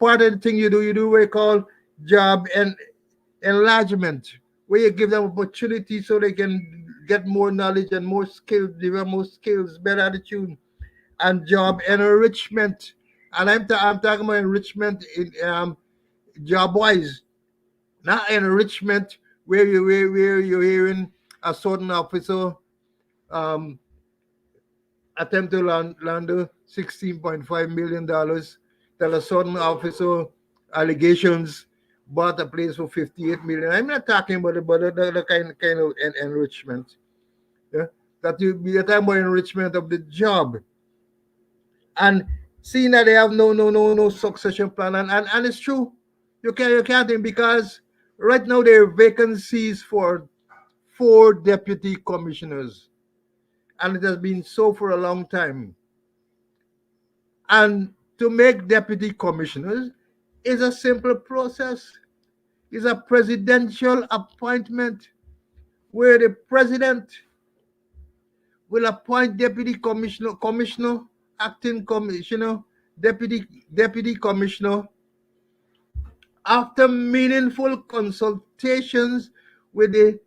part of the thing you do what you call job and enlargement, where you give them opportunity so they can get more knowledge and more skills, develop more skills, better attitude, and job enrichment. And I'm talking about enrichment in job wise. Not enrichment where you're hearing a certain officer um, attempt to launder $16.5 million, tell a certain officer allegations bought a place for 58 million. I'm not talking about the kind of enrichment. Yeah? That you be a time about enrichment of the job. And seeing that they have no succession plan, and it's true. You can't think, because right now there are vacancies for 4 deputy commissioners, and it has been so for a long time. And to make deputy commissioners is a simple process. It's a presidential appointment where the president will appoint commissioner, acting commissioner, deputy deputy commissioner, after meaningful consultations with the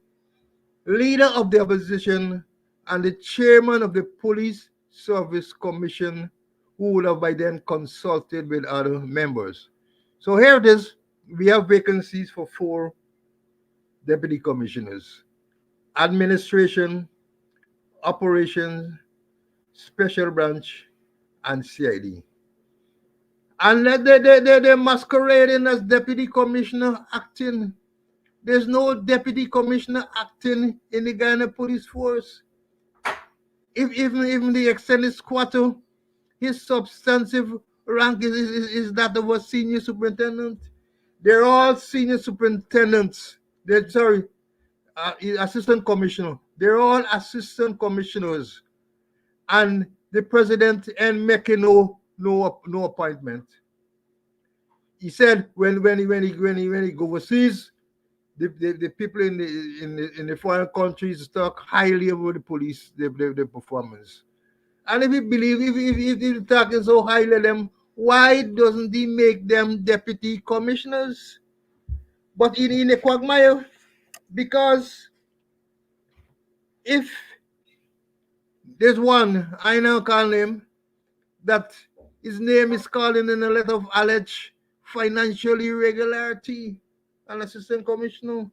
leader of the opposition and the chairman of the Police Service Commission, who would have by then consulted with other members. So here it is. We have vacancies for 4 deputy commissioners: administration, operations, special branch, and CID. And they're masquerading as deputy commissioner acting. There's no deputy commissioner acting in the Ghana police force. If even the extended squatter, his substantive rank is that of a senior superintendent. They're all senior superintendents. They're sorry, assistant commissioner. They're all assistant commissioners, and the president ain't making no appointment. He said when he go overseas, the people in the foreign countries talk highly about the police, the performance. And if he believe, if he's talking so highly of them, why doesn't he make them deputy commissioners? But in a quagmire, because if there's one, I now call him, that his name is calling in a letter of alleged financial irregularity, an assistant commissioner.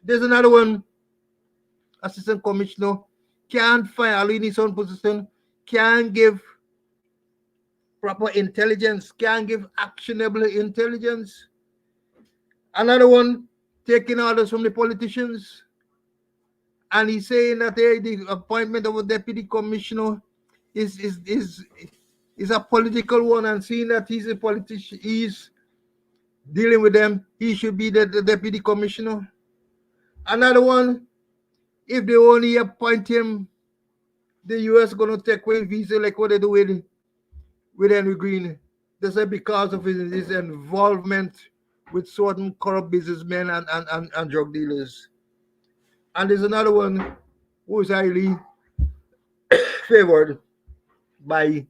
There's another one, assistant commissioner, can't find in his own position, can't give proper intelligence, can't give actionable intelligence. Another one, taking orders from the politicians. And he's saying that the appointment of a deputy commissioner is a political one, and seeing that he's a politician, he's dealing with them, he should be the deputy commissioner. Another one, if they only appoint him, the US gonna take away visa like what they do with Henry Green. They say because of his involvement with certain corrupt businessmen and drug dealers. And there's another one who is highly favored by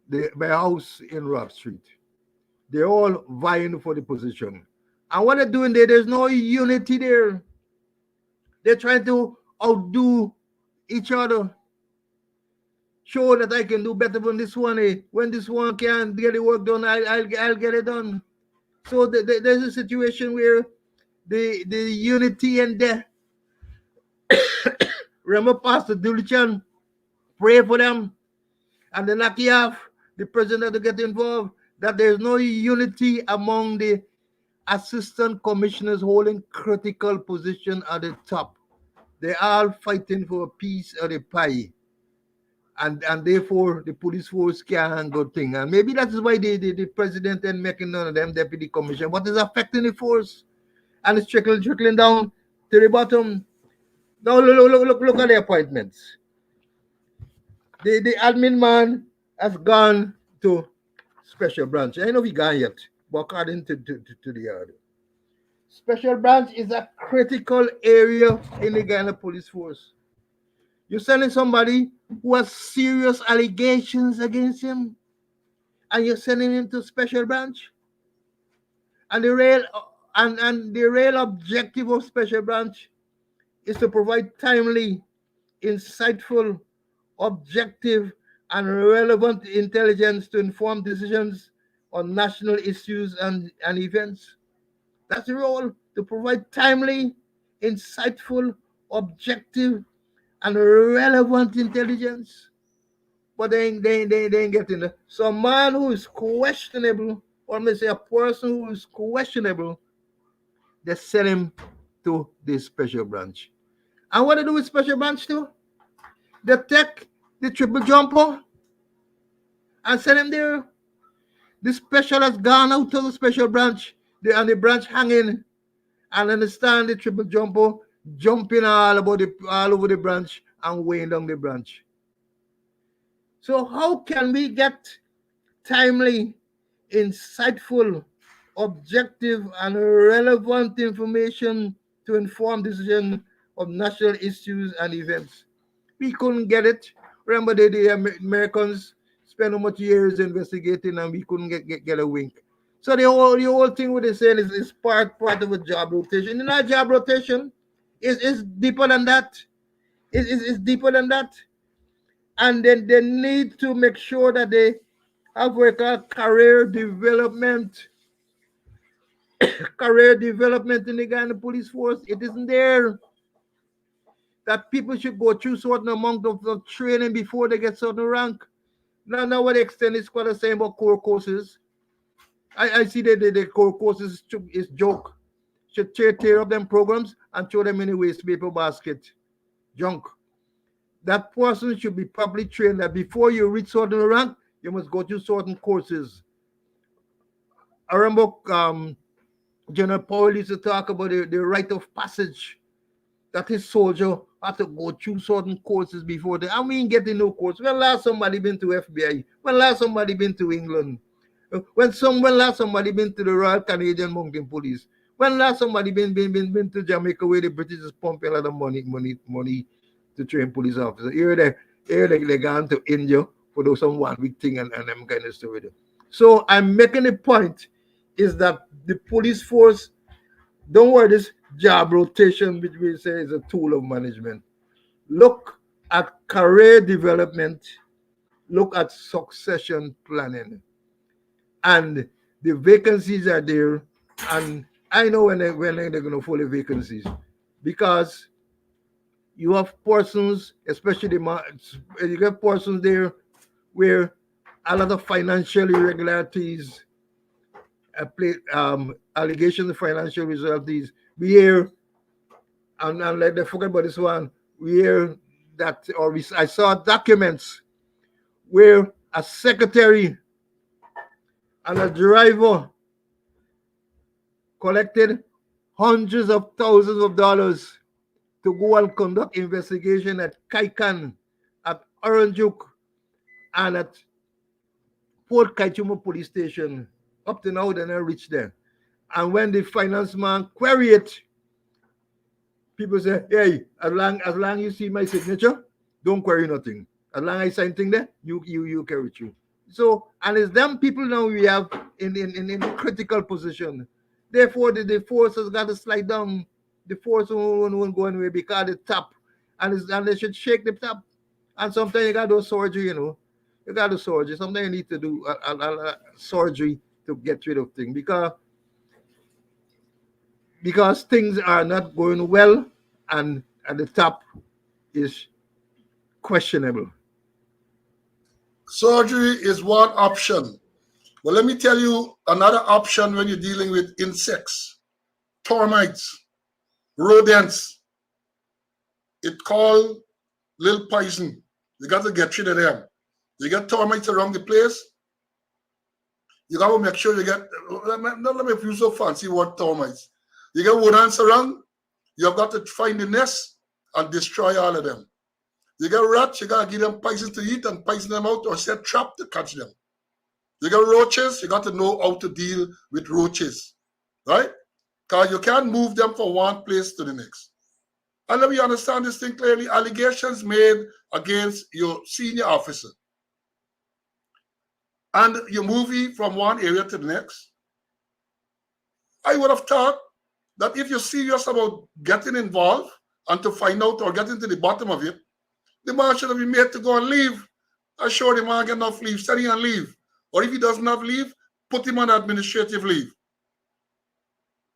the house in Rob Street. They're all vying for the position. And what they're doing there's no unity there. They're trying to outdo each other. Show that I can do better than this one. When this one can't get the work done, I'll get it done. So there's a situation where the unity and the remember Pastor Dulichan, pray for them, and the lucky off the president to get involved, that there's no unity among the assistant commissioners holding critical position at the top. They're all fighting for a piece of the pie. And therefore the police force can't go thing. And maybe that's why the president and making none of them deputy commissioner. What is affecting the force? And it's trickling down to the bottom. Now look at the appointments. The admin man has gone to special branch. I know he gone yet, but according to the other. Special branch is a critical area in the Ghana police force. You're sending somebody who has serious allegations against him, and you're sending him to special branch. And the real objective of special branch is to provide timely, insightful, objective, and relevant intelligence to inform decisions on national issues and events. That's the role, to provide timely, insightful, objective, and relevant intelligence. But they ain't getting it. So a man who is questionable, or may say a person who is questionable, they send him to this special branch. And what they do with special branch too? They take the triple jumper and send him there. The special has gone out to the special branch, and the branch hanging, and understand the triple jumper jumping all over the branch and weighing down the branch. So how can we get timely, insightful, objective, and relevant information to inform decision of national issues and events? We couldn't get it. Remember, the Americans spent how much years investigating, and we couldn't get a wink. So the whole thing what they're saying is part of a job rotation. In our job rotation, is deeper than that. It's deeper than that. And then they need to make sure that they have what we call career development. Career development in the Ghana police force. It isn't there. That people should go through certain amount of training before they get certain rank. Now what extent is quite the same about core courses. I see that the core courses is joke. Should tear up them programs and throw them in the waste paper basket. Junk. That person should be properly trained that before you reach certain rank, you must go through certain courses. I remember General Powell used to talk about the rite of passage that his soldier have to go through certain courses before they. I mean, getting no course. When last somebody been to FBI? When last somebody been to England? When last somebody been to the Royal Canadian Mounted Police? When last somebody been to Jamaica where the British is pumping a lot of money to train police officers? Here they gone to India for those some 1 week thing and them kind of stuff. So I'm making a point is that the police force, don't worry, this job rotation, which we say is a tool of management. Look at career development, look at succession planning. And the vacancies are there. And I know when they're going to fill the vacancies, because you have persons, especially you get persons there where a lot of financial irregularities, allegations of financial irregularities. We hear, and let them forget about this one. We hear that, I saw documents where a secretary and a driver collected hundreds of thousands of dollars to go and conduct investigation at Kaikan, at Oranjuk, and at Port Kaitumo police station. Up to now, they never reached there. And when the finance man query it, people say, hey, as long you see my signature, don't query nothing. As long as I sign thing there, you carry through. So, and it's them people now we have in critical position. Therefore, the force has got to slide down. The force won't go anywhere because the top, and they should shake the top. And sometimes you got to do surgery, You got to do surgery. Sometimes you need to do a surgery to get rid of things because things are not going well, and at the top is questionable. Surgery is one option. But let me tell you another option when you're dealing with insects, termites, rodents. It's called little poison. You got to get rid of them. You get termites around the place, you got to make sure you get, let me use so fancy word termites. You get rodents around, you have got to find the nest and destroy all of them. You get rats, you got to give them poison to eat and poison them out or set trap to catch them. You got roaches, you got to know how to deal with roaches, right? Because you can't move them from one place to the next. And let me understand this thing clearly. Allegations made against your senior officer. And you move it from one area to the next. I would have thought that if you're serious about getting involved and to find out or getting to the bottom of it, the man should have been made to go and leave. I'm sure the man get enough leave, study and leave. Or if he doesn't have leave, put him on administrative leave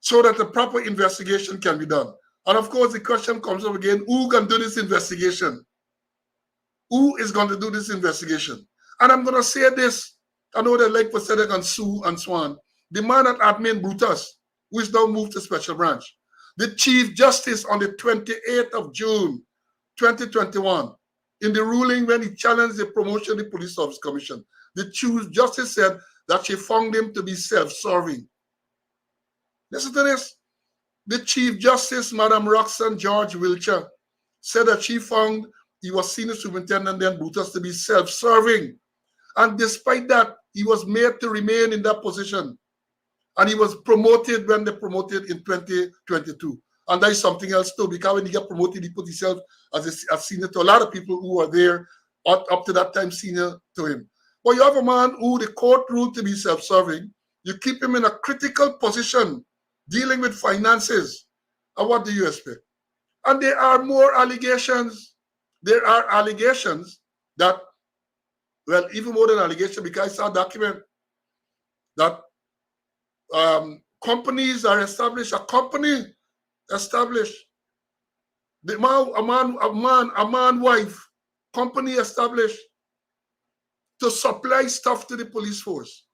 so that the proper investigation can be done. And of course, the question comes up again, who can do this investigation? Who is going to do this investigation? And I'm going to say this. I know they like Pathetic and Sue and Swan. The man at admin Brutus, who is now moved to Special Branch, the Chief Justice on the 28th of June, 2021, in the ruling when he challenged the promotion of the Police Service Commission, the Chief Justice said that she found him to be self-serving. Listen to this. The Chief Justice, Madam Roxanne George Wiltshire, said that she found he was Senior Superintendent then Brutus to be self-serving. And despite that, he was made to remain in that position. And he was promoted when they promoted in 2022. And that is something else too, because when he got promoted, he put himself as a senior to a lot of people who were there up to that time senior to him. But you have a man who the court ruled to be self-serving. You keep him in a critical position dealing with finances. And what do you expect? And there are more allegations. There are allegations that, well, even more than allegation, because I saw a document that companies are established, a company established, a man, wife, company established to supply stuff to the police force.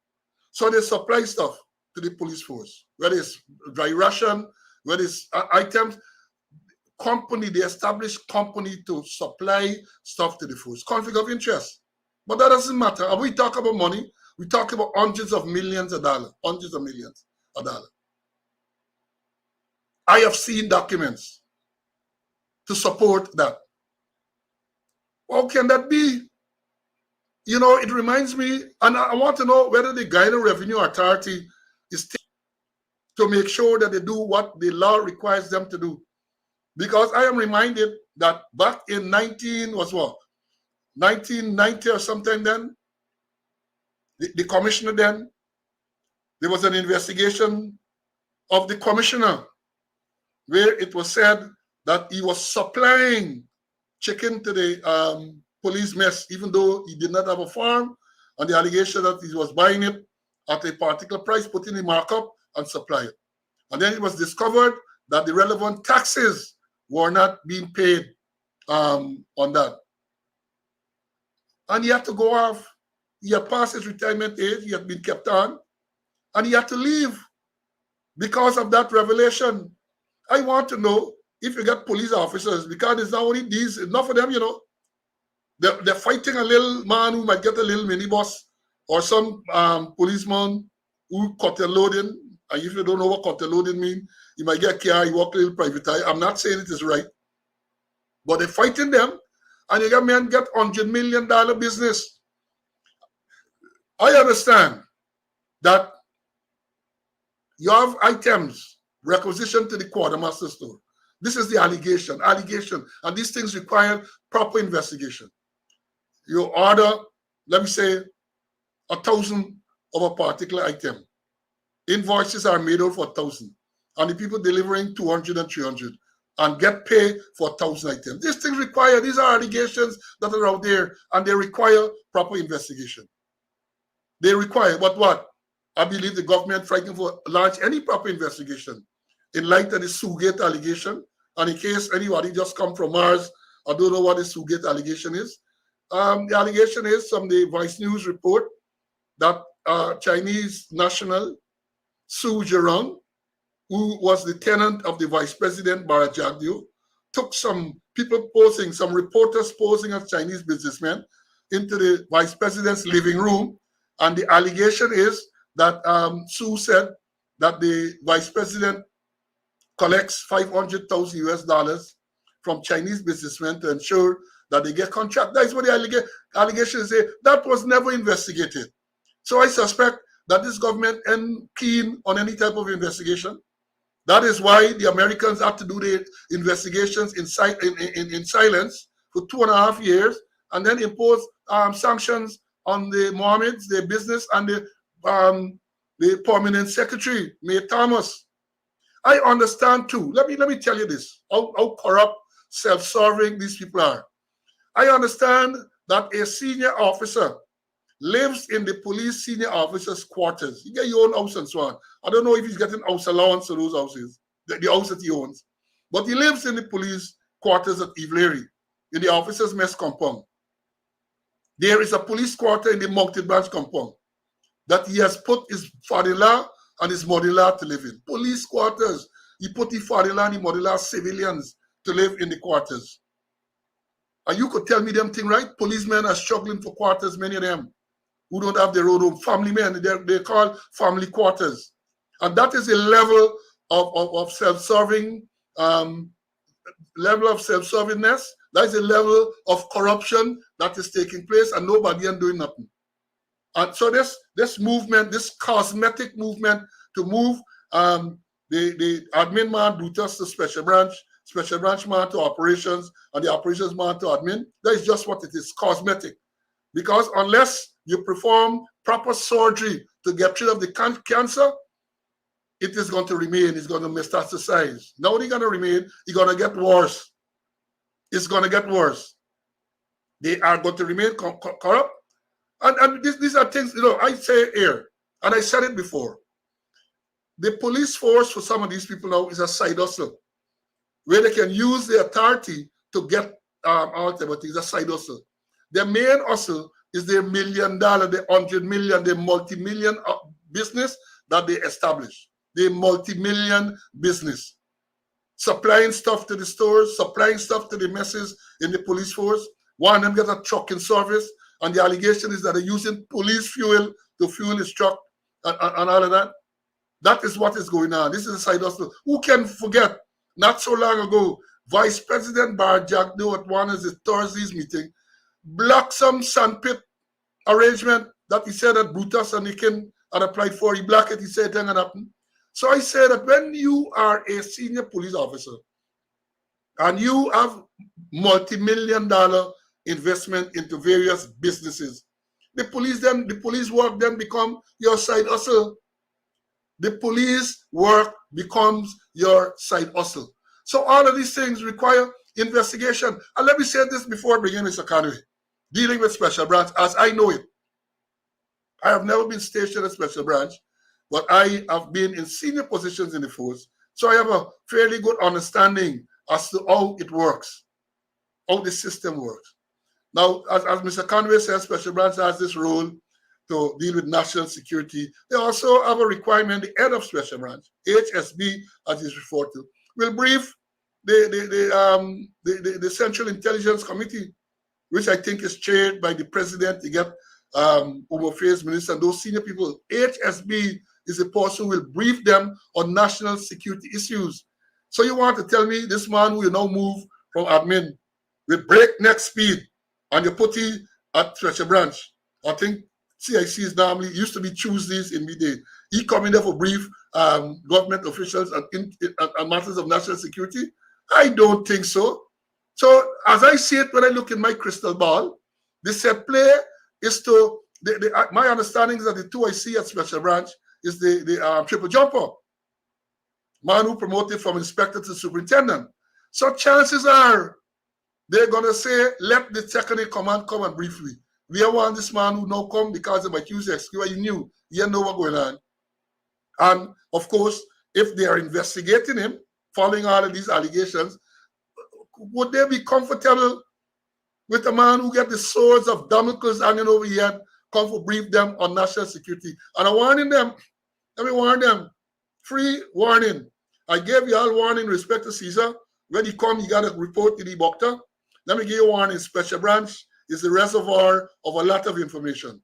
So they supply stuff to the police force, whether it's dry ration, whether it's items, they established company to supply stuff to the force. Conflict of interest. But that doesn't matter. When we talk about money, we talk about hundreds of millions of dollars, hundreds of millions of dollars. I have seen documents to support that. How can that be? You know, it reminds me, and I want to know whether the Guyana Revenue Authority is to make sure that they do what the law requires them to do. Because I am reminded that back in 1990 or sometime then, the commissioner then, there was an investigation of the commissioner where it was said that he was supplying chicken to the police mess, even though he did not have a farm, and the allegation that he was buying it at a particular price, putting the markup and supply it. And then it was discovered that the relevant taxes were not being paid on that. And he had to go off. He had passed his retirement age. He had been kept on. And he had to leave because of that revelation. I want to know if you got police officers, because it's not only these, enough of them, you know, they're fighting a little man who might get a little minibus, or some policeman who cut a loading. And if you don't know what cut a loading means, you might get a car, you walk a little private. I'm not saying it is right. But they're fighting them, and you got men get $100 million business. I understand that you have items, requisition to the quartermaster store. This is the allegation, and these things require proper investigation. You order, let me say, 1,000 of a particular item. Invoices are made out for 1,000, and the people delivering 200 and 300 and get paid for 1,000 items. These things require, these are allegations that are out there, and they require proper investigation. They require, but what? I believe the government fighting for launch any proper investigation in light of the Sugate allegation. And in case anybody just come from Mars, I don't know what the Sugate allegation is. The allegation is from the Vice News report that Chinese national Su Zhirong, who was the tenant of the Vice President Barajagdio, took some people posing, some reporters posing as Chinese businessmen into the Vice President's living room. And the allegation is that Su said that the Vice President collects $500,000 from Chinese businessmen to ensure that they get contract. That's what the allegations say. That was never investigated. So I suspect that this government ain't keen on any type of investigation. That is why the Americans had to do the investigations in silence for 2.5 years, and then impose sanctions on the Mohammeds, their business, and the permanent secretary, Mayor Thomas. I understand too. Let me tell you this: how corrupt, self-serving these people are. I understand that a senior officer lives in the police senior officer's quarters. You get your own house and so on. I don't know if he's getting house allowance for those houses, the house that he owns. But he lives in the police quarters at Ivlery, in the officer's mess compound. There is a police quarter in the Mountain Branch compound that he has put his father-in-law and his mother-in-law to live in. Police quarters. He put his father-in-law and his mother-in-law civilians to live in the quarters. And you could tell me them thing, right? Policemen are struggling for quarters, many of them who don't have their own home. Family men, they're called family quarters. And that is a level of self-serving, level of self-servingness. That is a level of corruption that is taking place and nobody is doing nothing. And so this movement, this cosmetic movement to move the admin man Brutus to special branch man to operations, and the operations man to admin, that is just what it is, cosmetic. Because unless you perform proper surgery to get rid of the cancer, it is going to remain, it's going to metastasize. Now it's going to remain, it's going to get worse. It's going to get worse. They are going to remain corrupt. And these are things, I say here, and I said it before. The police force for some of these people now is a side hustle, where they can use the authority to get all type of things, a side hustle. Their main hustle is their $1 million, the 100 million, the multi-million business that they establish. The multi-million business. Supplying stuff to the stores, supplying stuff to the messes in the police force. One of them get a trucking service, and the allegation is that they're using police fuel to fuel his truck and all of that. That is what is going on. This is a side hustle. Who can forget, not so long ago, Vice President Barjagdo at one of his Thursday's meeting blocked some sandpit arrangement that he said that Brutus and Nikin had applied for. He blocked it. He said it ain't gonna happen. So I say that when you are a senior police officer and you have multi-million-dollar investment into various businesses, the police work then become your side hustle. The police work becomes your side hustle. So all of these things require investigation. And let me say this before bringing Mr. Conway. Dealing with special branch, as I know it. I have never been stationed at special branch, but I have been in senior positions in the force. So I have a fairly good understanding as to how it works, how the system works. Now, as Mr. Conway says, special branch has this role to deal with national security. They also have a requirement, the head of special branch, HSB, as is referred to, will brief the Central Intelligence Committee, which I think is chaired by the president to get Home Affairs Minister and those senior people. HSB is a person who will brief them on national security issues. So you want to tell me this man who will now move from admin with breakneck speed and you put him at special branch? I think CIC is normally used to be Tuesdays in midday. He coming there for brief government officials and matters of national security? I don't think so. So as I see it, when I look in my crystal ball, the set play is to my understanding is that the two I see at special branch is the triple jumper, man who promoted from inspector to superintendent. So chances are they're gonna say, let the second in command come and brief me. We want this man who now come because they might use the excuse. You knew, you know what's going on. And of course, if they are investigating him, following all of these allegations, would they be comfortable with a man who get the swords of Damocles hanging over his head, come to brief them on national security? And I'm warning them, let me warn them, free warning. I gave you all warning respect to Caesar. When you come, you got to report to the doctor. Let me give you a warning, special branch is the reservoir of a lot of information.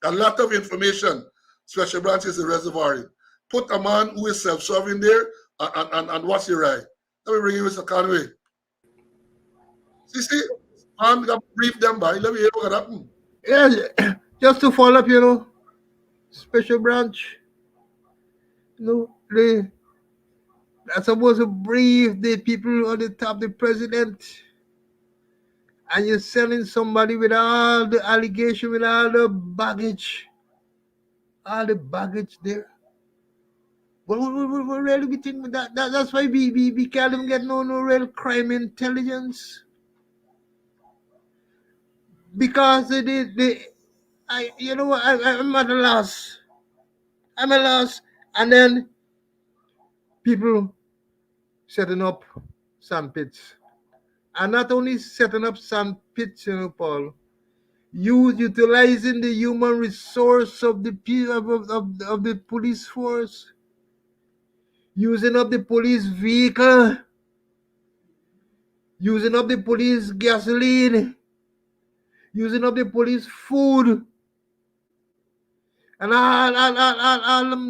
A lot of information. Special branch is the reservoir. Put a man who is self-serving there and what's your right? Let me bring you Mr. Conway. See, man, got to brief them by. Let me hear what happened. Yeah, just to follow up, special branch, they're supposed to brief the people on the top, the president, and you're selling somebody with all the allegation, with all the baggage there. But we really be thinking that's why we can't even get no real crime intelligence. Because you know what, I'm at a loss. I'm at a loss. And then people setting up sandpits. And not only setting up sandpits, Paul, utilizing the human resource of of the police force, using up the police vehicle, using up the police gasoline, using up the police food, and all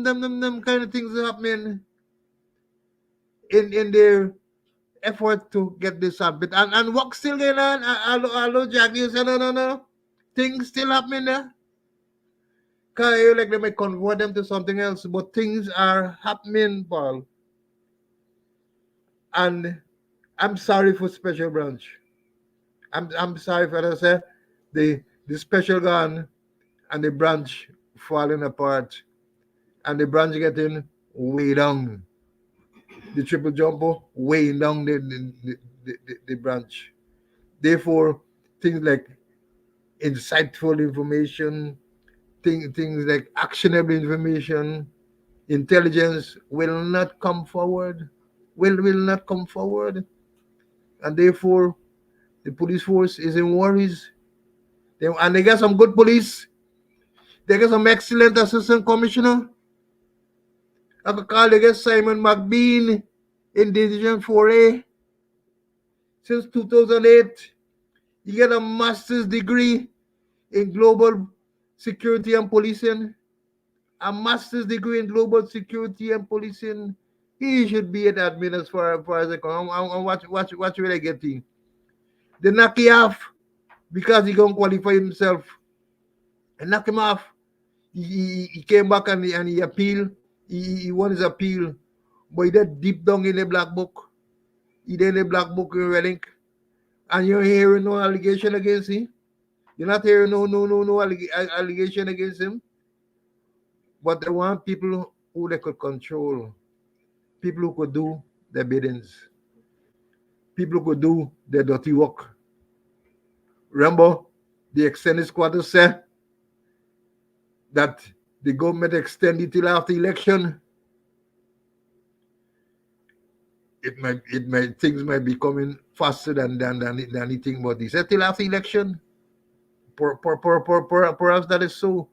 them kind of things happening in their effort to get this habit. And what's still going on? Hello, Jack, you say no. Things still happening there. Cause you like they might convert them to something else, but things are happening, Paul. And I'm sorry for special branch. I'm sorry for that. Say the special gun and the branch falling apart, and the branch getting way down. The triple jumper weighing down the branch. Therefore, things like insightful information, things like actionable information, intelligence will not come forward. Will not come forward. And therefore, the police force is in worries. And they got some good police. They got some excellent assistant commissioner. I could call they get Simon McBean in Division 4A since 2008. He get a master's degree in global security and policing. A master's degree in global security and policing. He should be an admin as far as I come. And watch will I get him. They knock him off because he gonna qualify himself. And knock him off. He came back and he appealed. He won his appeal. But he did deep down in the black book. He did in the black book in Reading. And you're hearing no allegation against him. You're not hearing no allegation against him. But they want people who they could control. People who could do their biddings. People who could do their dirty work. Remember, the extended squatter said that the government extended till after election. Things might be coming faster than anything, but he said till after election. Perhaps that is so.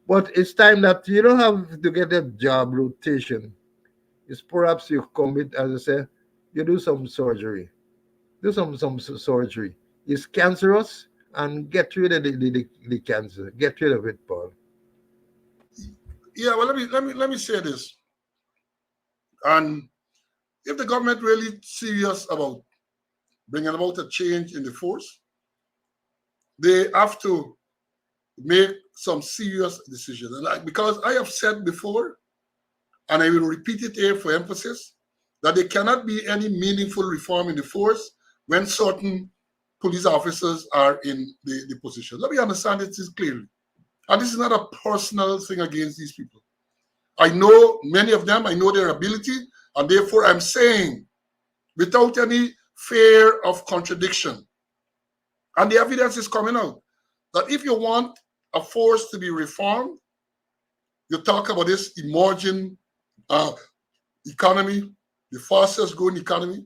But it's time that you don't have to get a job rotation. It's perhaps you commit, as I said, you do some surgery. Do some surgery. It's cancerous, and get rid of the cancer. Get rid of it, Paul. Yeah, well, let me say this. And if the government really serious about bringing about a change in the force, they have to make some serious decisions. And because I have said before, and I will repeat it here for emphasis, that there cannot be any meaningful reform in the force when certain police officers are in the position. Let me understand it clearly. And this is not a personal thing against these people. I know many of them, I know their ability, and therefore I'm saying, without any fear of contradiction, and the evidence is coming out, that if you want a force to be reformed, you talk about this emerging economy, the fastest growing economy.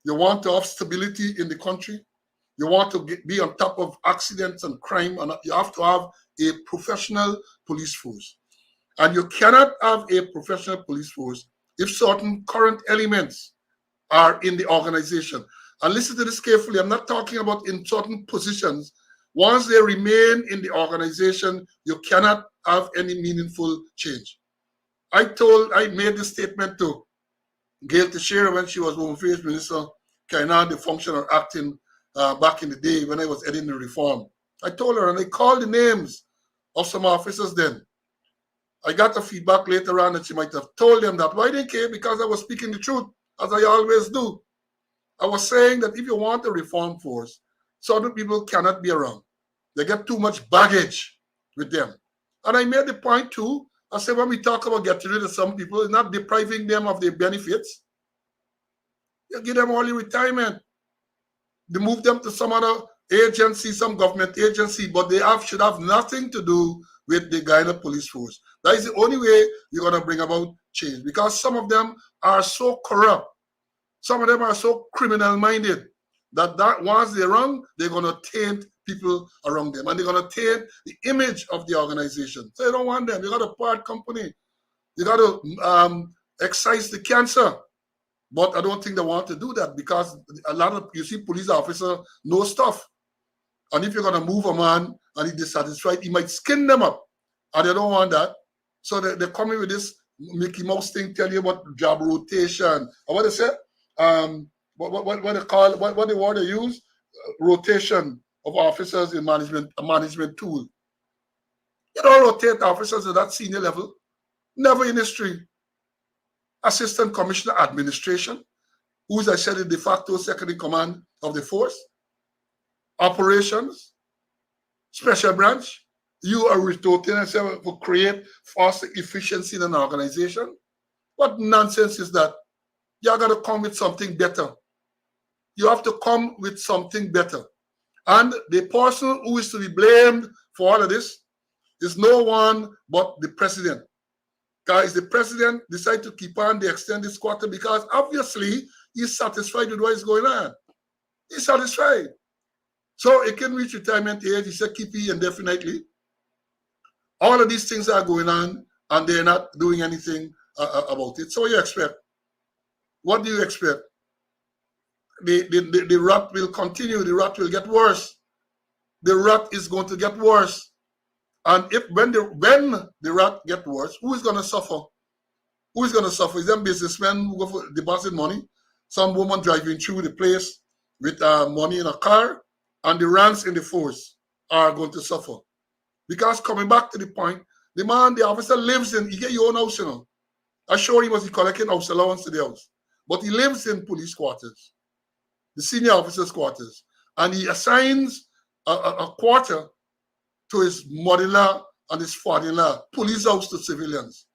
You want to have stability in the country. You want to be on top of accidents and crime, and you have to have a professional police force. And you cannot have a professional police force if certain current elements are in the organization. And listen to this carefully. I'm not talking about in certain positions. Once they remain in the organization, you cannot have any meaningful change. I made this statement to Gail Teixeira when she was Home Affairs Minister, carrying on the function of acting back in the day when I was heading the reform. I told her, and I called the names of some officers then. I got the feedback later on that she might have told them that. Why didn't care? Because I was speaking the truth, as I always do. I was saying that if you want a reform force, certain people cannot be around. They get too much baggage with them. And I made the point too. I said when we talk about getting rid of some people, it's not depriving them of their benefits. You give them early retirement. They move them to some other agency, some government agency, but they should have nothing to do with the Guyana police force. That is the only way you're going to bring about change, because some of them are so corrupt, some of them are so criminal-minded that once they're wrong, they're going to taint people around them, and they're going to taint the image of the organization. So you don't want them. You got to part company. You got to excise the cancer. But I don't think they want to do that, because a lot of, you see, police officers know stuff. And if you're going to move a man and he's dissatisfied, he might skin them up. And they don't want that. So they're coming with this Mickey Mouse thing, tell you about job rotation. Or what they say? What they call, what the word they use? Rotation of officers in management, a management tool. You don't rotate officers at that senior level. Never in history. Assistant Commissioner Administration, who is, I said, the de facto second in command of the force. Operations, special branch. You are rotating and say to create faster efficiency in an organization. What nonsense is that? You're going to come with something better. You have to come with something better. And the person who is to be blamed for all of this is no one but the president. Guys, the president decided to keep on the extended quarter because obviously he's satisfied with what is going on. He's satisfied. So it can reach retirement age. He said keep it indefinitely. All of these things are going on and they're not doing anything about it. So what do you expect? What do you expect? The rot will continue. The rot will get worse. The rot is going to get worse. And when the rot get worse, who is going to suffer? Who is going to suffer? Is them businessmen who go for deposit money? Some woman driving through the place with money in a car, and the ranks in the force are going to suffer. Because coming back to the point, the officer lives in, he get your own house, you know. I'm sure he was collecting house allowance to the house. But he lives in police quarters, the senior officer's quarters. And he assigns a quarter to his mother-in-law and his father-in-law, police house to civilians.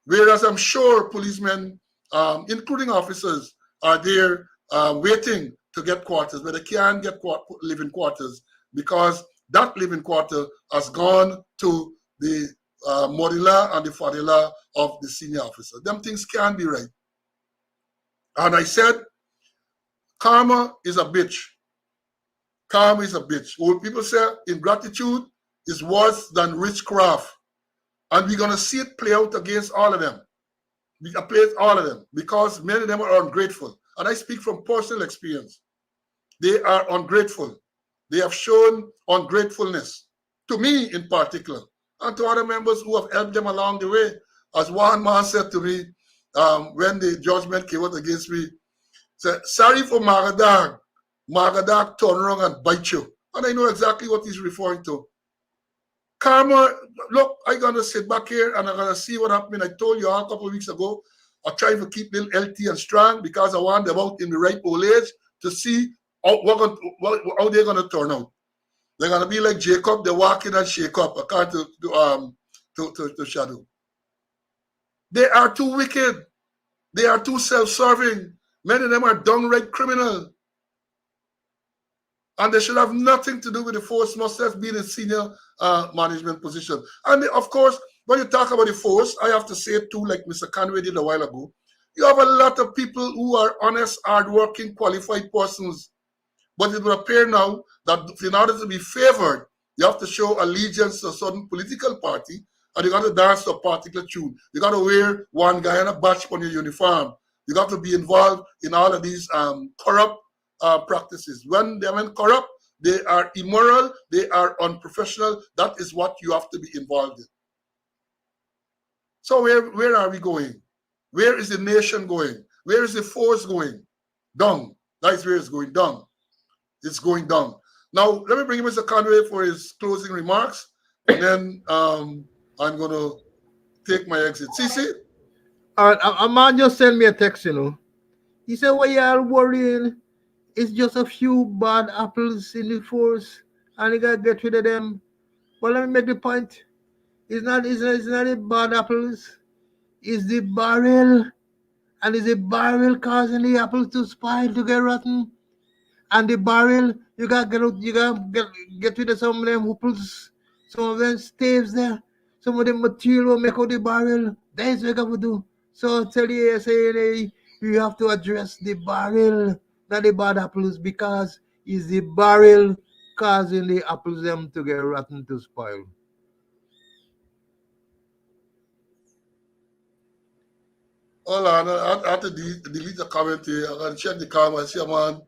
Whereas I'm sure policemen, including officers, are there waiting to get quarters, but they can't get living quarters because that living quarter has gone to the mother-in-law and the father-in-law of the senior officer. Them things can't be right. And I said, karma is a bitch. Karma is a bitch. Old people say ingratitude is worse than witchcraft. And we're going to see it play out against all of them. We play all of them because many of them are ungrateful. And I speak from personal experience. They are ungrateful. They have shown ungratefulness to me in particular and to other members who have helped them along the way. As one man said to me when the judgment came out against me, said, sorry for Magadag. Magadag turn around and bite you. And I know exactly what he's referring to. Karma, look, I'm going to sit back here and I'm going to see what happened. I told you a couple of weeks ago, I'm trying to keep them healthy and strong because I want them out in the right old age to see how they're going to turn out. They're going to be like Jacob, they're walking and shake up, according to Shadow. They are too wicked. They are too self-serving. Many of them are downright criminal. And they should have nothing to do with the force, must have been in senior management position. And of course, when you talk about the force, I have to say it too, like Mr. Conway did a while ago. You have a lot of people who are honest, hardworking, qualified persons. But it will appear now that in order to be favored, you have to show allegiance to a certain political party, and you got to dance to a particular tune. You got to wear one Guyana badge on your uniform. You got to be involved in all of these corrupt practices. When they're corrupt, they are immoral, they are unprofessional. That is what you have to be involved in. So where are we going? Where is the nation going? Where is the force going? Down. That is where it's going down. It's going down. Now, let me bring in Mr. Conway for his closing remarks, and then I'm going to take my exit. CC? All right, a man just sent me a text, you know. He said, why y'all worrying? It's just a few bad apples in the force, and you gotta get rid of them. Well, let me make the point. It's not the bad apples. It's the barrel. And it's the barrel causing the apples to spoil, to get rotten. And the barrel You gotta get out, you gotta get rid of some of them hooples, some of them staves there, some of them material will make out the barrel. That's what you gotta do. So I tell you, saying you have to address the barrel, not the bad apples, because it's the barrel causing the apples them to get rotten to spoil. Hold on, I have to delete the comment here. I'm going to check the comment. I see a man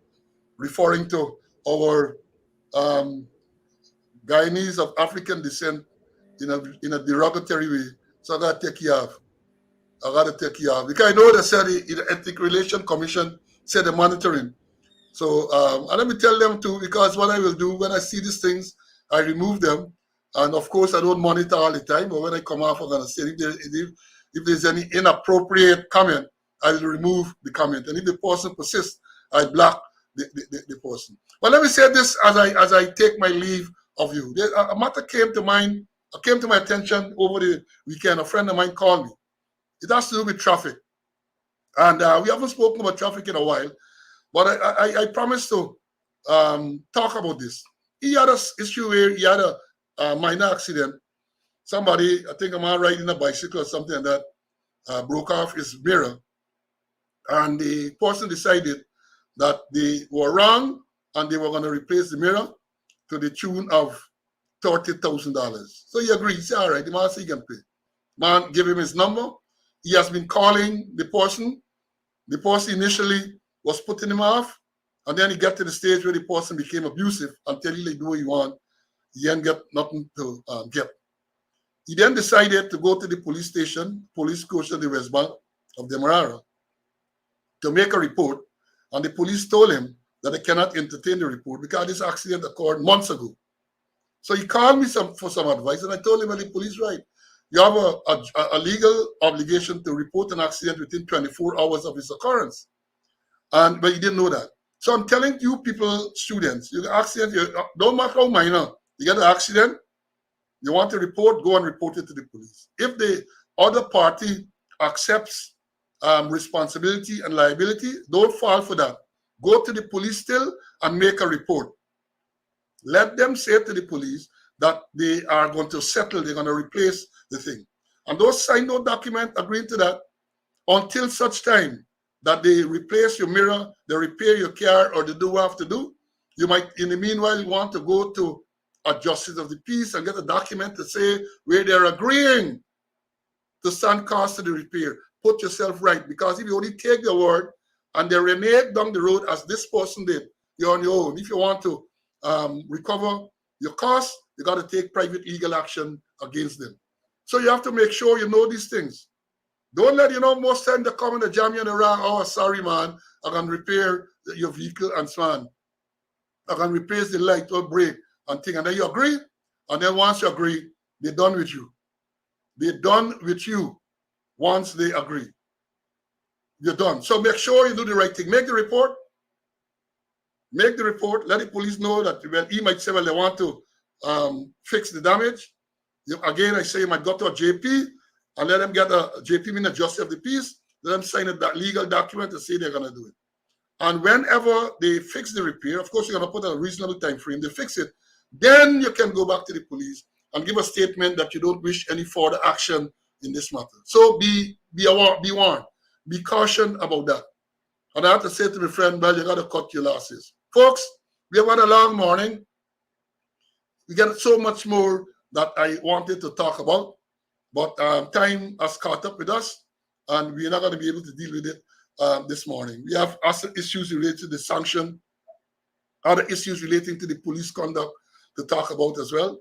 referring to our Guyanese of African descent in a derogatory way. So I got to take you off. I got to take you off. Because I know they said the Ethnic Relation Commission said the monitoring. So, and let me tell them too, because what I will do when I see these things, I remove them. And of course, I don't monitor all the time, but when I come off, I'm going to say if there's any inappropriate comment, I will remove the comment. And if the person persists, I block the person. But let me say this as I take my leave of you. A matter came to my attention over the weekend. A friend of mine called me. It has to do with traffic. And we haven't spoken about traffic in a while. But I promised to talk about this. He had an issue where he had a minor accident. Somebody, I think a man riding a bicycle or something like that, broke off his mirror. And the person decided that they were wrong and they were going to replace the mirror to the tune of $30,000. So he agreed. He said, all right, the man said he can pay. Man gave him his number. He has been calling the person. The person initially was putting him off, and then he got to the stage where the person became abusive until he do what you want. He ain't get nothing to get. He then decided to go to the police station, police station, the West Bank of Demerara, to make a report, and the police told him that they cannot entertain the report because this accident occurred months ago. So he called me for some advice, and I told him, well, the police right. You have a legal obligation to report an accident within 24 hours of its occurrence. But you didn't know that. So I'm telling you people, students, you accident, don't matter how minor, you get an accident, you want to report, go and report it to the police. If the other party accepts responsibility and liability, don't fall for that. Go to the police still and make a report. Let them say to the police that they are going to settle, they're going to replace the thing. And those sign no document agreeing to that until such time that they replace your mirror, they repair your car, or they do what you have to do. You might, in the meanwhile, want to go to a justice of the peace and get a document to say where they're agreeing to stand cost to the repair. Put yourself right, because if you only take the word and they renege down the road as this person did, you're on your own. If you want to recover your costs, you got to take private legal action against them. So you have to make sure you know these things. Don't let, most time they come and they jam you in the wrong. Oh, sorry, man. I can repair your vehicle and so on. I can replace the light or brake and thing. And then you agree. And then once you agree, they're done with you. They're done with you once they agree. You're done. So make sure you do the right thing. Make the report. Make the report. Let the police know that, well, he might say, well, they want to fix the damage. Again, I say you might go to a JP and let them get a JP, meaning a justice of the peace. Let them sign a legal document to say they're going to do it. And whenever they fix the repair, of course, you're going to put a reasonable time frame. They fix it. Then you can go back to the police and give a statement that you don't wish any further action in this matter. So be warned. Be cautioned about that. And I have to say to my friend, well, you got to cut your losses. Folks, we have had a long morning. We got so much more that I wanted to talk about, but time has caught up with us, and we're not going to be able to deal with it this morning. We have other issues related to the sanction, other issues relating to the police conduct to talk about as well.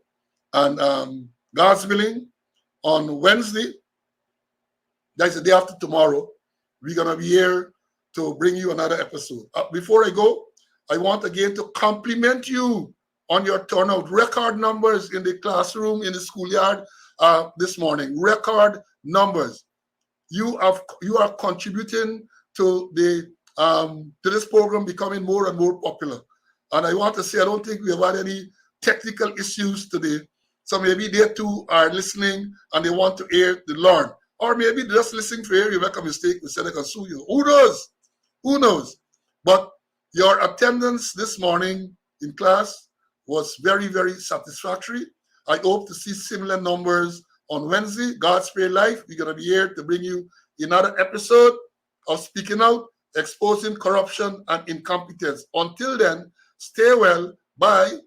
And God's willing, on Wednesday, that's the day after tomorrow, we're going to be here to bring you another episode. Before I go, I want again to compliment you on your turnout. Record numbers in the classroom, in the schoolyard this morning. Record numbers. You are contributing to this program becoming more and more popular. And I want to say, I don't think we have had any technical issues today. So maybe they too are listening and they want to hear the learn. Or maybe they're just listening to hear you make a mistake and say they can sue you. Who knows? Who knows? But your attendance this morning in class was very, very satisfactory. I hope to see similar numbers on Wednesday. God's Spare Life. We're going to be here to bring you another episode of Speaking Out, exposing corruption and incompetence. Until then, stay well. Bye.